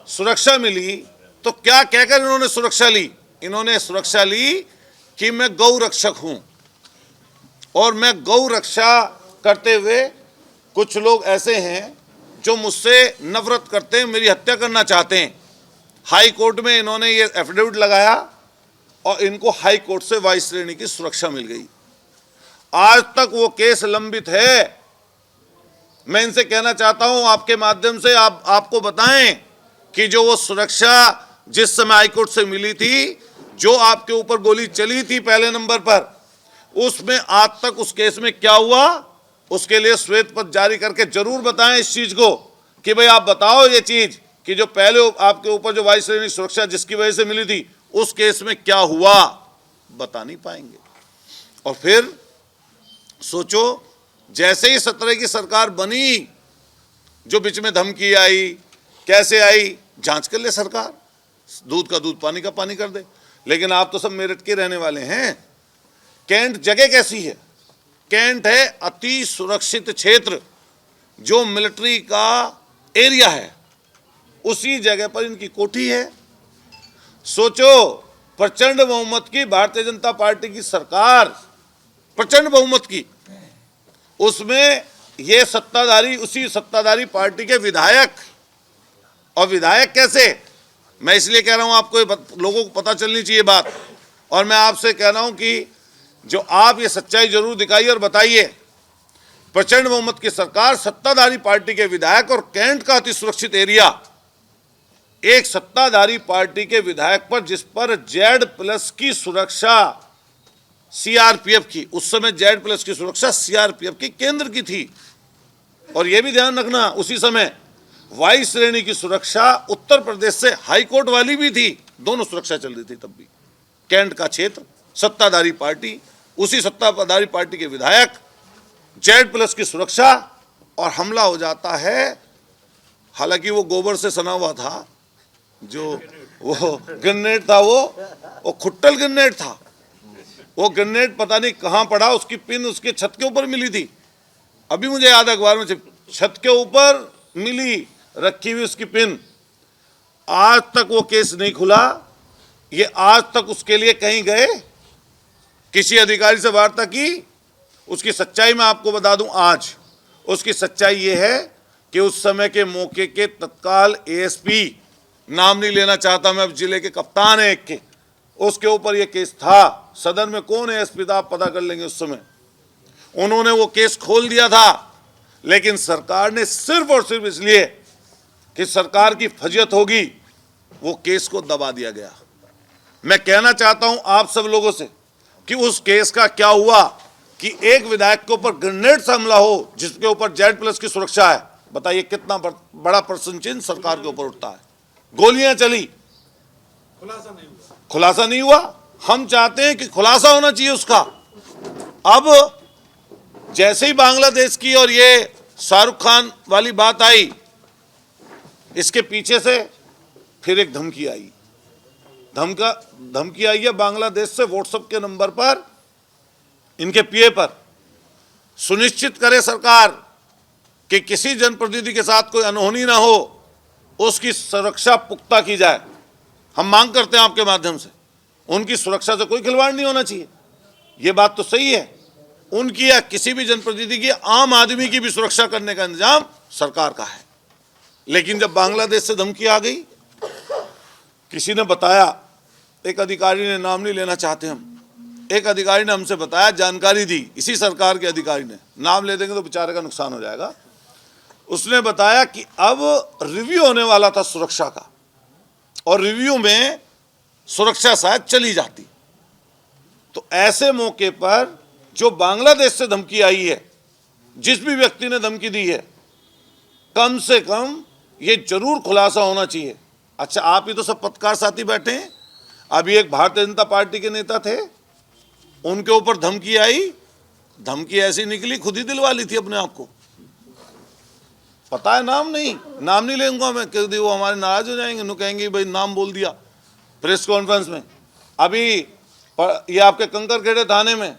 सुरक्षा मिली तो क्या कहकर इन्होंने सुरक्षा ली? इन्होंने सुरक्षा ली कि मैं गौ रक्षक हूं और मैं गौ रक्षा करते हुए कुछ लोग ऐसे हैं जो मुझसे नफरत करते हैं, मेरी हत्या करना चाहते हैं। हाई कोर्ट में इन्होंने ये एफिडेविट लगाया और इनको हाई कोर्ट से वाइस श्रेणी की सुरक्षा मिल गई। आज तक वो केस लंबित है। मैं इनसे कहना चाहता हूं आपके माध्यम से, आपको बताएं कि जो वो सुरक्षा जिस समय हाई कोर्ट से मिली थी, जो आपके ऊपर गोली चली थी पहले नंबर पर, उसमें आज तक उस केस में क्या हुआ, उसके लिए श्वेत पत्र जारी करके जरूर बताएं इस चीज को कि भाई आप बताओ ये चीज कि जो पहले आपके ऊपर जो वाइस श्रेणी सुरक्षा जिसकी वजह से मिली थी, उस केस में क्या हुआ, बता नहीं पाएंगे। और फिर सोचो, जैसे ही 17 की सरकार बनी, जो बीच में धमकी आई, कैसे आई, जांच कर ले सरकार, दूध का दूध पानी का पानी कर दे। लेकिन आप तो सब मेरठ के रहने वाले हैं। कैंट जगह कैसी है? कैंट है अति सुरक्षित क्षेत्र, जो मिलिट्री का एरिया है, उसी जगह पर इनकी कोठी है। सोचो, प्रचंड बहुमत की भारतीय जनता पार्टी की सरकार, प्रचंड बहुमत की, उसमें ये सत्ताधारी, उसी सत्ताधारी पार्टी के विधायक। और विधायक कैसे? मैं इसलिए कह रहा हूं, आपको लोगों को पता चलनी चाहिए बात। और मैं आपसे कह रहा हूं कि जो आप ये सच्चाई जरूर दिखाइए और बताइए। प्रचंड बहुमत की सरकार, सत्ताधारी पार्टी के विधायक और कैंट का अति सुरक्षित एरिया, एक सत्ताधारी पार्टी के विधायक पर, जिस पर Z+ की सुरक्षा सीआरपीएफ की, उस समय Z+ की सुरक्षा सीआरपीएफ की केंद्र की थी। और यह भी ध्यान रखना, उसी समय वाइस श्रेणी की सुरक्षा उत्तर प्रदेश से हाईकोर्ट वाली भी थी। दोनों सुरक्षा चल रही थी तब भी। कैंट का क्षेत्र, सत्ताधारी पार्टी, उसी सत्ताधारी पार्टी के विधायक, Z+ की सुरक्षा, और हमला हो जाता है। हालांकि वो गोबर से सना हुआ था, जो वो ग्रेनेड था, वो खुट्टल ग्रेनेड था। वो ग्रेनेड पता नहीं कहां पड़ा, उसकी पिन उसके छत के ऊपर मिली थी। अभी मुझे याद है, अखबार में छत के ऊपर मिली रखी हुई उसकी पिन। आज तक वो केस नहीं खुला। ये आज तक उसके लिए कहीं गए, किसी अधिकारी से वार्ता की? उसकी सच्चाई मैं आपको बता दूं। आज उसकी सच्चाई ये है कि उस समय के मौके के तत्काल एएसपी, नाम नहीं लेना चाहता मैं, अब जिले के कप्तान है एक के, उसके ऊपर ये केस था। सदन में कौन एएसपी था आप पता कर लेंगे। उस समय उन्होंने वो केस खोल दिया था, लेकिन सरकार ने सिर्फ और सिर्फ इसलिए कि सरकार की फजियत होगी, वो केस को दबा दिया गया। मैं कहना चाहता हूं आप सब लोगों से कि उस केस का क्या हुआ कि एक विधायक के ऊपर ग्रेनेड से हमला हो, जिसके ऊपर Z+ की सुरक्षा है। बताइए कितना बड़ा प्रश्न चिन्ह सरकार के ऊपर उठता है। गोलियां चली, खुलासा नहीं हुआ। हम चाहते हैं कि खुलासा होना चाहिए उसका। अब जैसे ही बांग्लादेश की और ये शाहरुख खान वाली बात आई, इसके पीछे से फिर एक धमकी आई। धमकी आई है बांग्लादेश से व्हाट्सएप के नंबर पर, इनके पीए पर, सुनिश्चित करे सरकार कि किसी जनप्रतिनिधि के साथ कोई अनहोनी ना हो, उसकी सुरक्षा पुख्ता की जाए। हम मांग करते हैं आपके माध्यम से, उनकी सुरक्षा से कोई खिलवाड़ नहीं होना चाहिए। ये बात तो सही है, उनकी या किसी भी जनप्रतिनिधि की, आम आदमी की भी सुरक्षा करने का इंतजाम सरकार का है। लेकिन जब बांग्लादेश से धमकी आ गई, किसी ने बताया, एक अधिकारी ने, नाम नहीं लेना चाहते हम, एक अधिकारी ने हमसे बताया, जानकारी दी, इसी सरकार के अधिकारी ने, नाम ले देंगे तो बेचारे का नुकसान हो जाएगा। उसने बताया कि अब रिव्यू होने वाला था सुरक्षा का, और रिव्यू में सुरक्षा शायद चली जाती। तो ऐसे मौके पर जो बांग्लादेश से धमकी आई है, जिस भी व्यक्ति ने धमकी दी है, कम से कम ये जरूर खुलासा होना चाहिए। अच्छा, आप ही तो सब पत्रकार साथी बैठे हैं, अभी एक भारतीय जनता पार्टी के नेता थे, उनके ऊपर धमकी आई, धमकी ऐसी निकली, खुद ही दिलवा ली थी अपने आप को। पता है, नाम नहीं लेंगे मैं, क्योंकि वो हमारे नाराज हो जाएंगे, नु कहेंगे भाई नाम बोल दिया प्रेस कॉन्फ्रेंस में। अभी ये आपके कंकरखेड़े थाने में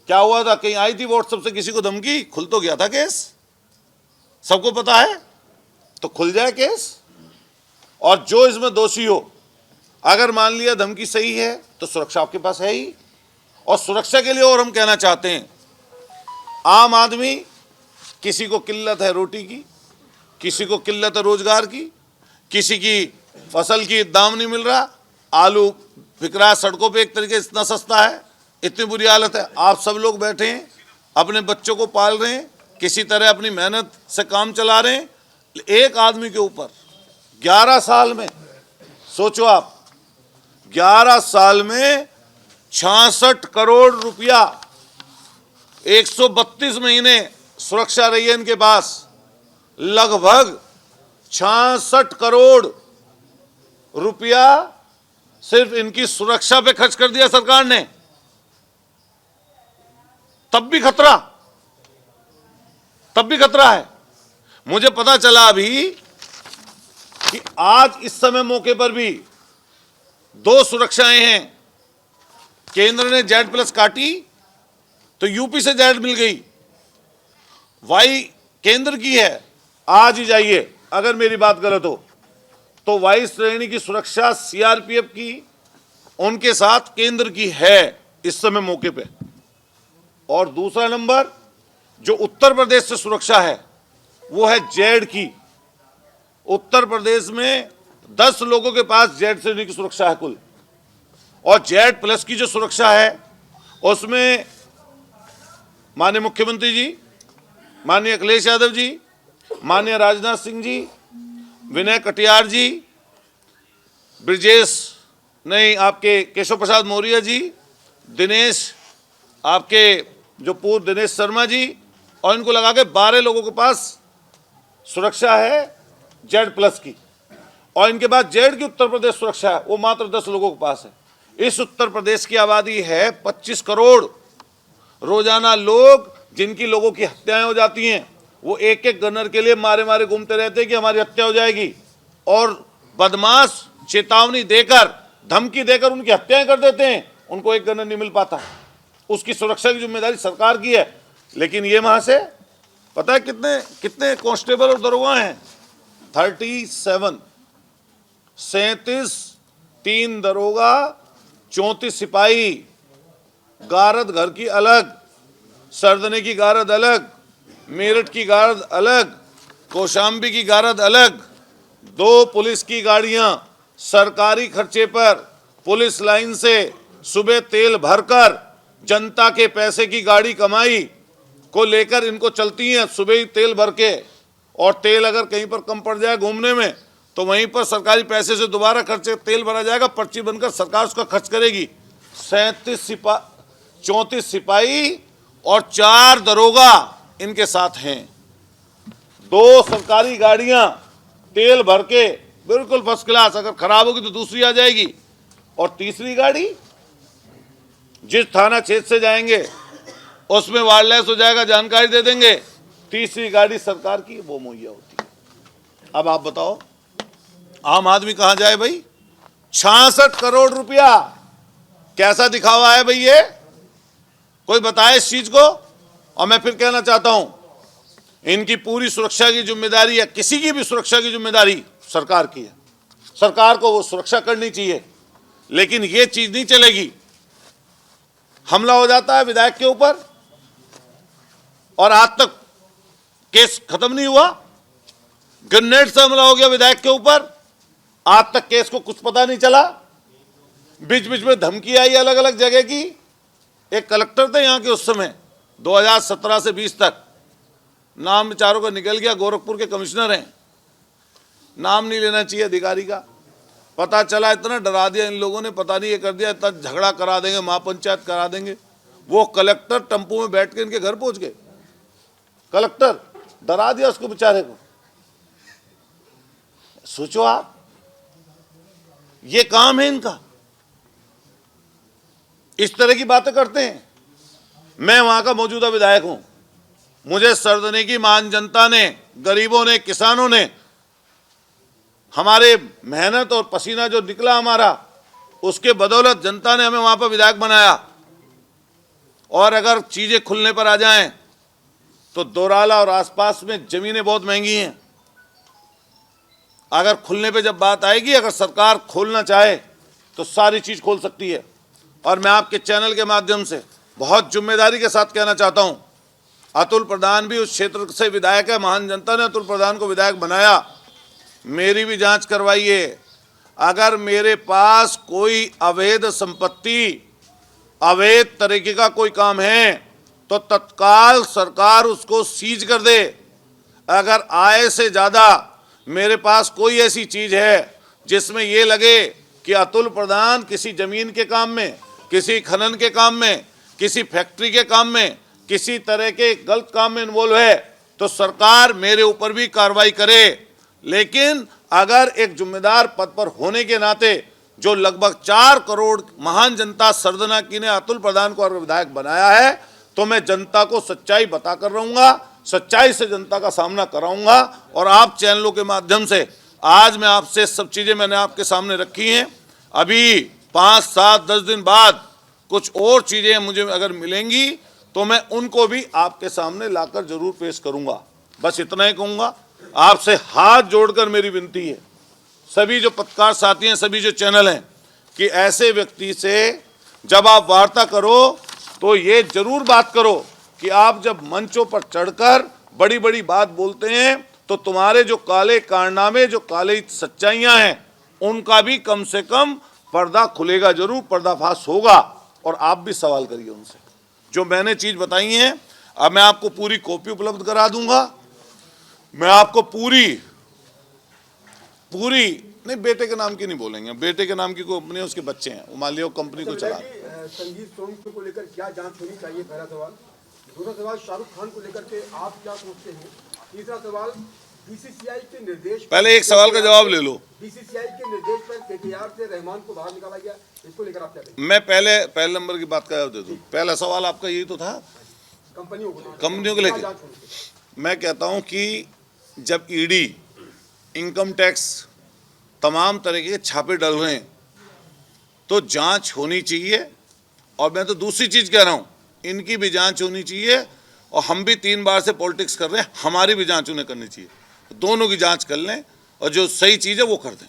क्या हुआ था, कहीं आई थी व्हाट्सएप से किसी को धमकी, खुल तो गया था केस, सबको पता है, तो खुल जाए केस। और जो इसमें दोषी हो, अगर मान लिया धमकी सही है तो सुरक्षा आपके पास है ही। और सुरक्षा के लिए और हम कहना चाहते हैं, आम आदमी, किसी को किल्लत है रोटी की, किसी को किल्लत है रोजगार की, किसी की फसल की दाम नहीं मिल रहा, आलू बिक रहा है सड़कों पे, एक तरीके इतना सस्ता है, इतनी बुरी हालत है। आप सब लोग बैठे हैं, अपने बच्चों को पाल रहे हैं, किसी तरह अपनी मेहनत से काम चला रहे हैं। एक आदमी के ऊपर 11 साल में, सोचो आप, 11 साल में 66 करोड़ रुपया, 132 महीने सुरक्षा रही है इनके पास, लगभग 66 करोड़ रुपया सिर्फ इनकी सुरक्षा पे खर्च कर दिया सरकार ने। तब भी खतरा है। मुझे पता चला अभी कि आज इस समय मौके पर भी 2 सुरक्षाएं हैं। केंद्र ने Z+ काटी तो यूपी से Z मिल गई, वाई केंद्र की है। आज ही जाइए, अगर मेरी बात गलत हो तो वाई श्रेणी की सुरक्षा CRPF की, उनके साथ केंद्र की है इस समय मौके पे। और दूसरा नंबर जो उत्तर प्रदेश से सुरक्षा है वो है Z की। उत्तर प्रदेश में 10 लोगों के पास Z श्रेणी की सुरक्षा है कुल, और Z+ की जो सुरक्षा है उसमें माननीय मुख्यमंत्री जी, माननीय अखिलेश यादव जी, माननीय राजनाथ सिंह जी, विनय कटियार जी, ब्रिजेश नहीं आपके केशव प्रसाद मौर्य जी, दिनेश आपके जो पूर्व दिनेश शर्मा जी, और इनको लगा के 12 लोगों के पास सुरक्षा है Z+ की। और इनके बाद Z की उत्तर प्रदेश सुरक्षा है, वो मात्र 10 लोगों के पास है। इस उत्तर प्रदेश की आबादी है 25 करोड़। रोजाना लोग, जिनकी लोगों की हत्याएं हो जाती हैं, वो एक एक गनर के लिए मारे मारे घूमते रहते हैं कि हमारी हत्या हो जाएगी, और बदमाश चेतावनी देकर, धमकी देकर उनकी हत्याएं कर देते हैं। उनको एक गनर नहीं मिल पाता। उसकी सुरक्षा की जिम्मेदारी सरकार की है। लेकिन ये वहां से पता है कितने कांस्टेबल और दरोगा हैं? 37, 3 दरोगा, 34 सिपाही, गारद घर की अलग, सरदने की गारद अलग, मेरठ की गारद अलग, कौशाम्बी की गारद अलग, 2 पुलिस की गाड़ियां सरकारी खर्चे पर पुलिस लाइन से सुबह तेल भरकर, जनता के पैसे की गाड़ी कमाई को लेकर इनको चलती हैं सुबह ही तेल भर के। और तेल अगर कहीं पर कम पड़ जाए घूमने में तो वहीं पर सरकारी पैसे से दोबारा खर्चे तेल भरा जाएगा, पर्ची बनकर सरकार उसका खर्च करेगी। 34 सिपाही और 4 दरोगा इनके साथ हैं। 2 सरकारी गाड़ियां तेल भर के बिल्कुल फर्स्ट क्लास, अगर खराब होगी तो दूसरी आ जाएगी। और तीसरी गाड़ी जिस थाना क्षेत्र से जाएंगे उसमें वायरलेस हो जाएगा, जानकारी दे देंगे। तीसरी गाड़ी सरकार की, वो मुहैया होती है। अब आप बताओ आम आदमी कहां जाए भाई? 66 करोड़ रुपया कैसा दिखावा है भाई ये? कोई बताए इस चीज को। और मैं फिर कहना चाहता हूं, इनकी पूरी सुरक्षा की जिम्मेदारी या किसी की भी सुरक्षा की जिम्मेदारी सरकार की है। सरकार को वो सुरक्षा करनी चाहिए, लेकिन ये चीज नहीं चलेगी। हमला हो जाता है विधायक के ऊपर और आज तक केस खत्म नहीं हुआ। ग्रेनेड से हमला हो गया विधायक के ऊपर, आज तक केस को कुछ पता नहीं चला। बीच बीच में धमकी आई अलग अलग जगह की। एक कलेक्टर थे यहाँ के उस समय 2017 से 20 तक, नाम बेचारों का निकल गया, गोरखपुर के कमिश्नर हैं, नाम नहीं लेना चाहिए अधिकारी का। पता चला, इतना डरा दिया इन लोगों ने, पता नहीं ये कर दिया, इतना झगड़ा करा देंगे, महापंचायत करा देंगे। वो कलेक्टर टेंपो में बैठ के इनके घर पहुंच गए। कलेक्टर डरा दिया उसको बेचारे को। सोचो आप, ये काम है इनका, इस तरह की बातें करते हैं। मैं वहां का मौजूदा विधायक हूं, मुझे सरदने की महान जनता ने, गरीबों ने, किसानों ने, हमारे मेहनत और पसीना जो निकला हमारा, उसके बदौलत जनता ने हमें वहां पर विधायक बनाया। और अगर चीजें खुलने पर आ जाएं तो दोराला और आसपास में जमीनें बहुत महंगी हैं। अगर खुलने पे जब बात आएगी, अगर सरकार खोलना चाहे तो सारी चीज खोल सकती है। और मैं आपके चैनल के माध्यम से बहुत जिम्मेदारी के साथ कहना चाहता हूं, अतुल प्रधान भी उस क्षेत्र से विधायक है, महान जनता ने अतुल प्रधान को विधायक बनाया। मेरी भी जांच करवाइए। अगर मेरे पास कोई अवैध संपत्ति, अवैध तरीके का कोई काम है तो तत्काल सरकार उसको सीज कर दे। अगर आय से ज़्यादा मेरे पास कोई ऐसी चीज़ है जिसमें ये लगे कि अतुल प्रधान किसी ज़मीन के काम में, किसी खनन के काम में, किसी फैक्ट्री के काम में, किसी तरह के गलत काम में इन्वॉल्व है, तो सरकार मेरे ऊपर भी कार्रवाई करे। लेकिन अगर एक जिम्मेदार पद पर होने के नाते, जो लगभग 4 करोड़ महान जनता सरदना की ने अतुल प्रधान को विधायक बनाया है, तो मैं जनता को सच्चाई बताकर रहूंगा, सच्चाई से जनता का सामना कराऊंगा। और आप चैनलों के माध्यम से आज मैं आपसे सब चीज़ें मैंने आपके सामने रखी हैं। अभी 5, 7, 10 दिन बाद कुछ और चीज़ें मुझे अगर मिलेंगी तो मैं उनको भी आपके सामने लाकर जरूर पेश करूंगा। बस इतना ही कहूँगा, आपसे हाथ जोड़कर मेरी विनती है, सभी जो पत्रकार साथी हैं, सभी जो चैनल हैं, कि ऐसे व्यक्ति से जब आप वार्ता करो तो ये जरूर बात करो कि आप जब मंचों पर चढ़कर बड़ी बड़ी बात बोलते हैं तो तुम्हारे जो काले कारनामे, जो काले सच्चाइयां हैं, उनका भी कम से कम पर्दा खुलेगा, जरूर पर्दाफाश होगा। और आप भी सवाल करिए उनसे। जो मैंने चीज़ बताई हैं, अब मैं आपको पूरी कॉपी उपलब्ध करा दूंगा। मैं आपको पूरी नहीं, बेटे के नाम की नहीं बोलेंगे, बेटे के नाम की कंपनी है, उसके बच्चे हैं, मान लिया कंपनी को चला। संगीत सॉन्ग को लेकर क्या जांच होनी चाहिए, पहला सवाल। दूसरा सवाल, शाहरुख खान को लेकर के आप क्या सोचते हैं। तीसरा सवाल, बीसीसीआई के निर्देश, पहले एक सवाल का जवाब ले लो। बीसीसीआई के निर्देश पर केकेआर से रहमान को बाहर निकाला गया, इसको लेकर आप क्या कहेंगे। मैं पहले नंबर की बात का जवाब दे दूं। पहला सवाल आपका यही तो था, कंपनियों को लेकर। मैं कहता हूं कि जब ईडी, इनकम टैक्स, तमाम तरह के छापे डल रहे हैं तो जांच होनी चाहिए। और मैं तो दूसरी चीज़ कह रहा हूं, इनकी भी जांच होनी चाहिए। और हम भी 3 बार से पॉलिटिक्स कर रहे हैं, हमारी भी जांच उन्हें करनी चाहिए। दोनों की जांच कर लें और जो सही चीज़ है वो कर दें।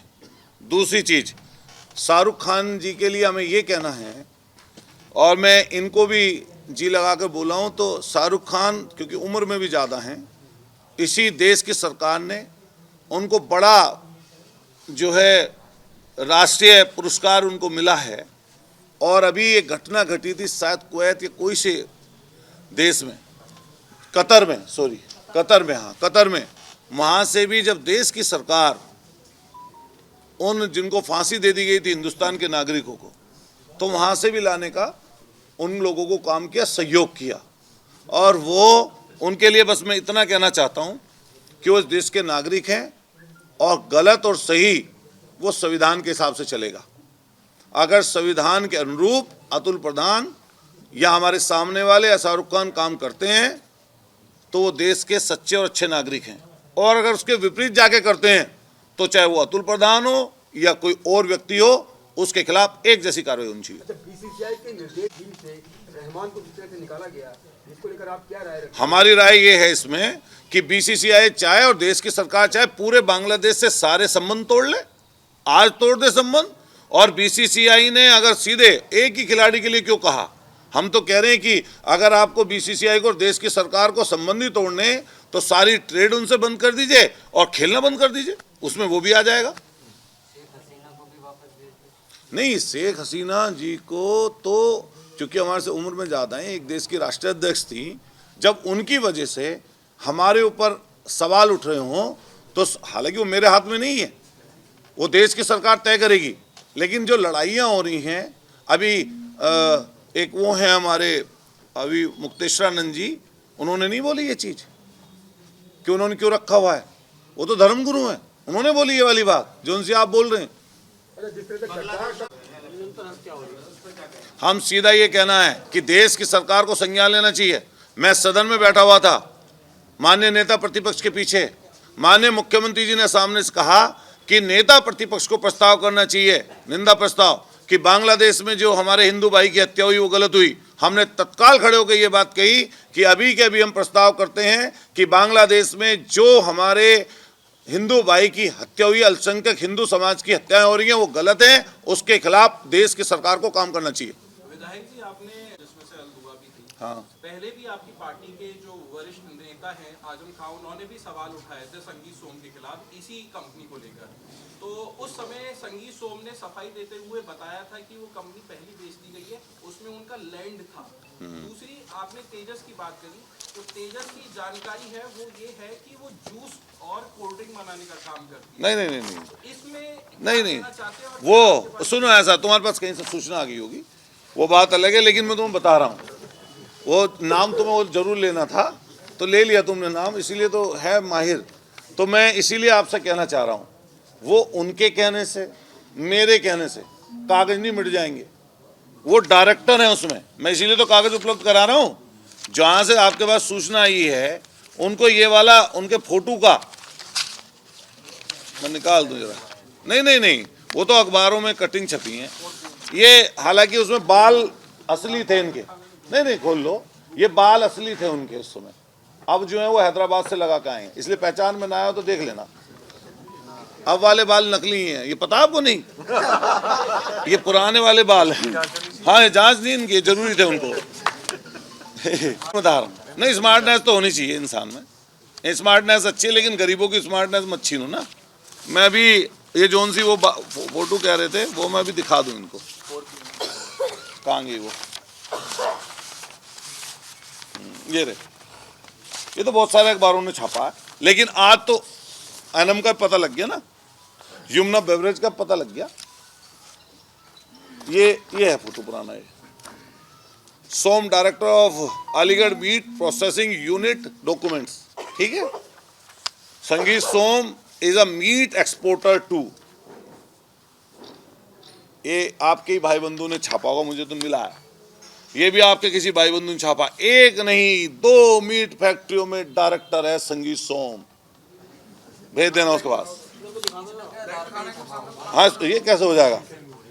दूसरी चीज़, शाहरुख खान जी के लिए हमें ये कहना है, और मैं इनको भी जी लगा कर बोला हूँ, तो शाहरुख खान क्योंकि उम्र में भी ज़्यादा हैं, इसी देश की सरकार ने उनको बड़ा जो है राष्ट्रीय पुरस्कार उनको मिला है। और अभी ये घटना घटी थी शायद कुवैत या कोई से देश में, कतर में, वहाँ से भी जब देश की सरकार उन जिनको फांसी दे दी गई थी हिंदुस्तान के नागरिकों को, तो वहाँ से भी लाने का उन लोगों को काम किया, सहयोग किया। और वो उनके लिए बस मैं इतना कहना चाहता हूँ कि वो इस देश के नागरिक हैं और गलत और सही वो संविधान के हिसाब से चलेगा। अगर संविधान के अनुरूप अतुल प्रधान या हमारे सामने वाले या शाहरुख खान काम करते हैं तो वो देश के सच्चे और अच्छे नागरिक हैं, और अगर उसके विपरीत जाके करते हैं तो चाहे वो अतुल प्रधान हो या कोई और व्यक्ति हो, उसके खिलाफ एक जैसी कार्रवाई होनी चाहिए। अच्छा, बीसीसीआई के निर्देश टीम से रहमान को जिस तरह से निकाला गया, इसको लेकर आप क्या राय रखते हैं? हमारी राय ये है इसमें कि बीसीसीआई चाहे और देश की सरकार चाहे पूरे बांग्लादेश से सारे संबंध तोड़ ले, आज तोड़ दे संबंध। और बीसीसीआई ने अगर सीधे एक ही खिलाड़ी के लिए क्यों कहा, हम तो कह रहे हैं कि अगर आपको बीसीसीआई को और देश की सरकार को संबंधी तोड़ने तो सारी ट्रेड उनसे बंद कर दीजिए और खेलना बंद कर दीजिए, उसमें वो भी आ जाएगा। नहीं, शेख हसीना जी को तो क्योंकि हमारे से उम्र में ज़्यादा हैं, एक देश की राष्ट्रीय अध्यक्ष थी, जब उनकी वजह से हमारे ऊपर सवाल उठ रहे हों तो हालांकि वो मेरे हाथ में नहीं है, वो देश की सरकार तय करेगी, लेकिन जो लड़ाइयाँ हो रही हैं अभी एक वो हैं हमारे अभी मुक्तेश्वरानंद जी, उन्होंने नहीं बोली ये चीज़ कि उन्होंने क्यों रखा हुआ है, वो तो धर्मगुरु हैं, उन्होंने बोली ये वाली बात जो उनसे आप बोल रहे हैं। हम सीधा ये कहना है कि देश की सरकार को संज्ञान लेना चाहिए। मैं सदन में बैठा हुआ था, माननीय नेता प्रतिपक्ष के पीछे, माननीय मुख्यमंत्री जी ने सामने से कहा कि नेता प्रतिपक्ष को प्रस्ताव करना चाहिए, निंदा प्रस्ताव, कि बांग्लादेश में जो हमारे हिंदू भाई की हत्या हुई वो गलत हुई। हमने तत्काल खड़े होकर ये बात कही कि अभी के अभी हम प्रस्ताव करते हैं कि बांग्लादेश में जो हमारे हिंदू भाई की हत्या हुई, अल्पसंख्यक हिंदू समाज की हत्याएं हो रही हैं वो गलत है, उसके खिलाफ देश की सरकार को काम करना चाहिए। विधायक जी, आपने जिसमें से अलदुआ भी थी, हाँ, पहले भी आपकी पार्टी के जो वरिष्ठ नेता हैं आजम खान, उन्होंने भी सवाल उठाए थे संगीत सोम के खिलाफ इसी कंपनी को लेकर। तो उस समय संगीत सोम ने सफाई देते हुए बताया था कि वो कंपनी पहली बेच दी गई है, उसमें उनका लैंड था। दूसरी, आपने तेजस की बात करी, तो तेजस की जानकारी है वो ये है कि वो जूस और कोल्ड ड्रिंक बनाने का काम करती है। नहीं, इसमें नहीं, वो सुनो, ऐसा तुम्हारे पास कहीं से सूचना आ गई होगी, वो बात अलग है, लेकिन मैं तुम्हें बता रहा हूँ, वो नाम तुम्हें वो जरूर लेना था तो ले लिया तुमने नाम, इसीलिए तो है माहिर। तो मैं इसीलिए आपसे कहना चाह रहा हूँ, वो उनके कहने से मेरे कहने से कागज नहीं मिट जाएंगे, वो डायरेक्टर है उसमें, मैं इसीलिए तो कागज उपलब्ध करा रहा हूँ। जहाँ से आपके पास सूचना आई है उनको ये वाला उनके फोटो का मैं निकाल दूँ जरा। नहीं, वो तो अखबारों में कटिंग छपी है ये, हालांकि उसमें बाल असली थे इनके। नहीं, खोल लो, ये बाल असली थे उनके उस समय, अब जो है वो हैदराबाद से लगा के आए हैं, इसलिए पहचान में ना आया तो देख लेना। अब वाले बाल नकली हैं, ये पता आपको नहीं, ये पुराने वाले बाल हैं। हाँ, जांच नहीं इनकी, जरूरी थे उनको। बता रहा हूँ, नहीं, स्मार्टनेस तो होनी चाहिए इंसान में, स्मार्टनेस अच्छी है, लेकिन गरीबों की स्मार्टनेस मत छीनो ना। मैं अभी ये जोन सी वो फोटो कह रहे थे वो मैं भी दिखा दूं इनको, कहाँ गई वो, ये रे, ये तो बहुत सारे अखबारों ने छापा है, लेकिन आज तो एनम का पता लग गया ना, यमुना बेवरेज का पता लग गया। ये है फोटो पुराना, ये Som director of Aligarh meat processing unit documents, ठीक है। Sangeet Som is a meat exporter too, ये आपके ही भाई बंधु ने छापा होगा, मुझे तो मिला है, ये भी आपके किसी भाई बंधु ने छापा। एक नहीं 2 मीट फैक्ट्रियों में डायरेक्टर है संगीत सोम, भेज देना उसके पास। हाँ, ये कैसे हो जाएगा,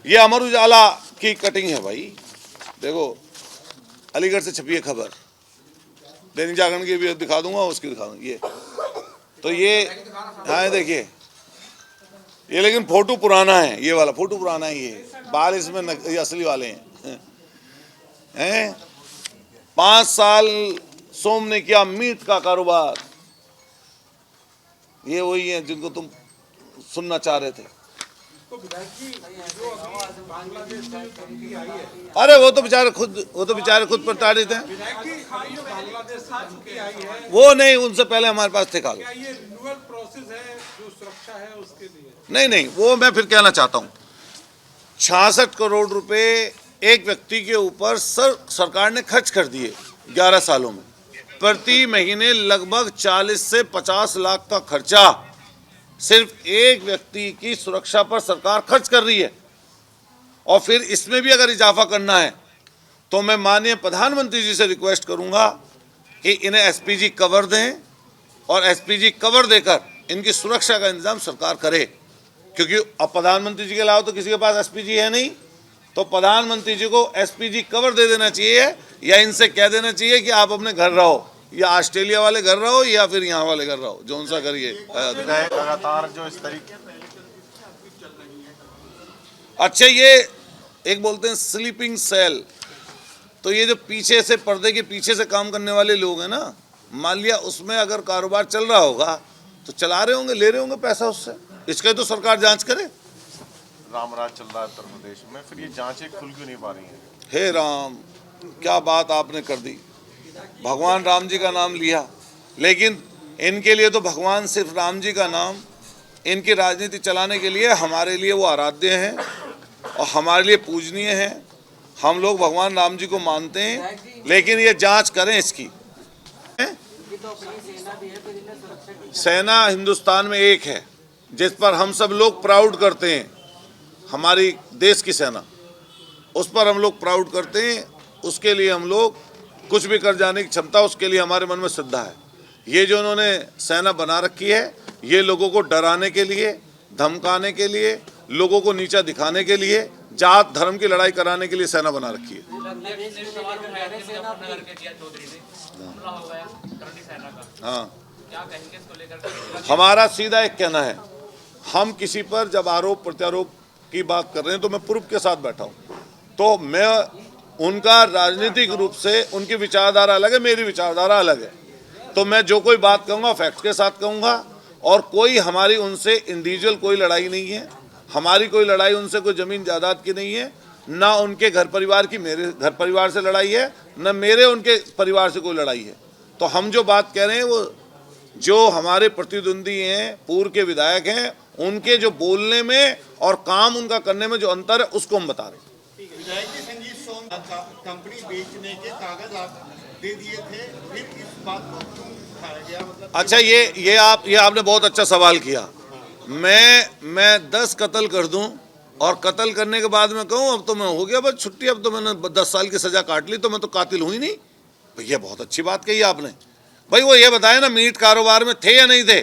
ये अमर उजाला की कटिंग है भाई, देखो अलीगढ़ से छपी है खबर, दैनिक जागरण की भी दिखा दूंगा, उसकी दिखा दूंगा। ये तो ये, हाँ देखिए, ये लेकिन फोटो पुराना है, ये वाला फोटो पुराना है, ये बाल इसमें ये असली वाले हैं। 5 साल सोम ने किया मीट का कारोबार, ये वही है जिनको तुम सुनना चाह रहे थे। तो विधायक जी, जो अभी बांग्लादेश से कंपनी आई है, अरे वो तो बेचारे खुद प्रताड़ित हैं। विधायक जी, अभी जो बांग्लादेश से कंपनी आई है, वो नहीं, उनसे पहले हमारे पास थे कागज। क्या ये रिन्यूअल प्रोसेस है जो सुरक्षा है उसके लिए? नहीं, वो मैं फिर कहना चाहता हूँ, 66 करोड़ रुपए एक व्यक्ति के ऊपर सरकार ने खर्च कर दिए 11 सालों में, प्रति महीने लगभग 40 से 50 लाख का खर्चा सिर्फ एक व्यक्ति की सुरक्षा पर सरकार खर्च कर रही है। और फिर इसमें भी अगर इजाफा करना है तो मैं माननीय प्रधानमंत्री जी से रिक्वेस्ट करूंगा कि इन्हें एसपीजी कवर दें और एसपीजी कवर देकर इनकी सुरक्षा का इंतजाम सरकार करे, क्योंकि अब प्रधानमंत्री जी के अलावा तो किसी के पास एसपीजी है नहीं। तो प्रधानमंत्री जी को एसपीजी कवर दे देना चाहिए या इनसे कह देना चाहिए कि आप अपने घर रहो, या ऑस्ट्रेलिया वाले घर रहो या फिर यहाँ वाले घर रहो, जो उनसा करिए। लगातार जो इस तरीके अच्छा, ये एक बोलते हैं स्लीपिंग सेल, तो ये जो पीछे से पर्दे के पीछे से काम करने वाले लोग हैं ना, मान लिया उसमें अगर कारोबार चल रहा होगा तो चला रहे होंगे, ले रहे होंगे पैसा उससे, इसका तो सरकार जांच करे। रामराज चल रहा है उत्तर प्रदेश में, फिर ये जांचें खुल क्यों नहीं पा रही हैं? हे राम, क्या बात आपने कर दी। भगवान राम जी का नाम लिया, लेकिन इनके लिए तो भगवान सिर्फ राम जी का नाम, इनकी राजनीति चलाने के लिए हमारे लिए वो आराध्य हैं और हमारे लिए पूजनीय हैं। हम लोग भगवान राम जी को मानते हैं, लेकिन ये जांच करें इसकी। सेना हिंदुस्तान में एक है जिस पर हम सब लोग प्राउड करते हैं, हमारी देश की सेना, उस पर हम लोग प्राउड करते हैं। उसके लिए हम लोग कुछ भी कर जाने की क्षमता, उसके लिए हमारे मन में श्रद्धा है। ये जो उन्होंने सेना बना रखी है, ये लोगों को डराने के लिए, धमकाने के लिए, लोगों को नीचा दिखाने के लिए, जात धर्म की लड़ाई कराने के लिए सेना बना रखी है। हाँ, हमारा सीधा एक कहना है, हम किसी पर जब आरोप प्रत्यारोप की बात कर रहे हैं तो मैं प्रूफ के साथ बैठा हूँ, तो मैं उनका राजनीतिक रूप से उनकी विचारधारा अलग है, मेरी विचारधारा अलग है, तो मैं जो कोई बात कहूँगा फैक्ट के साथ कहूँगा। और कोई हमारी उनसे इंडिविजुअल कोई लड़ाई नहीं है, हमारी कोई लड़ाई उनसे कोई ज़मीन जायदाद की नहीं है, ना उनके घर परिवार की मेरे घर परिवार से लड़ाई है, न मेरे उनके परिवार से कोई लड़ाई है। तो हम जो बात कह रहे हैं वो जो हमारे प्रतिद्वंदी हैं, पूर्व के विधायक हैं, उनके जो बोलने में और काम उनका करने में जो अंतर है उसको हम बता रहे हैं। विधायक जी, संगीत सोम कंपनी बेचने के कागज आप दे दिए थे, फिर इस बात को क्यों उठाया गया? मतलब अच्छा, ये आपने बहुत अच्छा सवाल किया। मैं 10 कत्ल कर दूं और कत्ल करने के बाद में कहूं अब तो मैं हो गया बस छुट्टी, अब तो मैंने 10 साल की सजा काट ली, तो मैं तो कातिल हुई नहीं। भैया बहुत अच्छी बात कही आपने। भाई वो ये बताए ना, मीट कारोबार में थे या नहीं थे?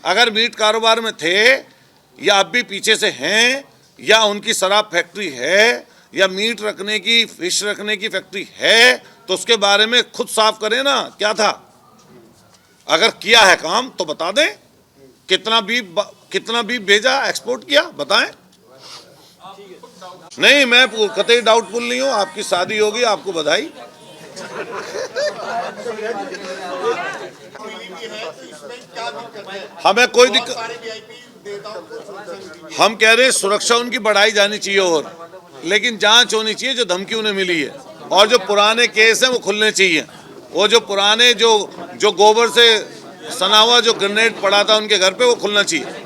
अगर मीट कारोबार में थे या अब भी पीछे से हैं, या उनकी शराब फैक्ट्री है, या मीट रखने की, फिश रखने की फैक्ट्री है, तो उसके बारे में खुद साफ करें ना, क्या था। अगर किया है काम तो बता दें, कितना बीफ भेजा, एक्सपोर्ट किया, बताएं। नहीं, मैं कतई डाउटफुल नहीं हूं। आपकी शादी होगी, आपको बधाई। हमें कोई दिक्कत, हम कह रहे हैं सुरक्षा उनकी बढ़ाई जानी चाहिए, और लेकिन जांच होनी चाहिए जो धमकी उन्हें मिली है, और जो पुराने केस हैं वो खुलने चाहिए। वो जो पुराने जो गोबर से सना हुआ जो ग्रेनेड पड़ा था उनके घर पे, वो खुलना चाहिए।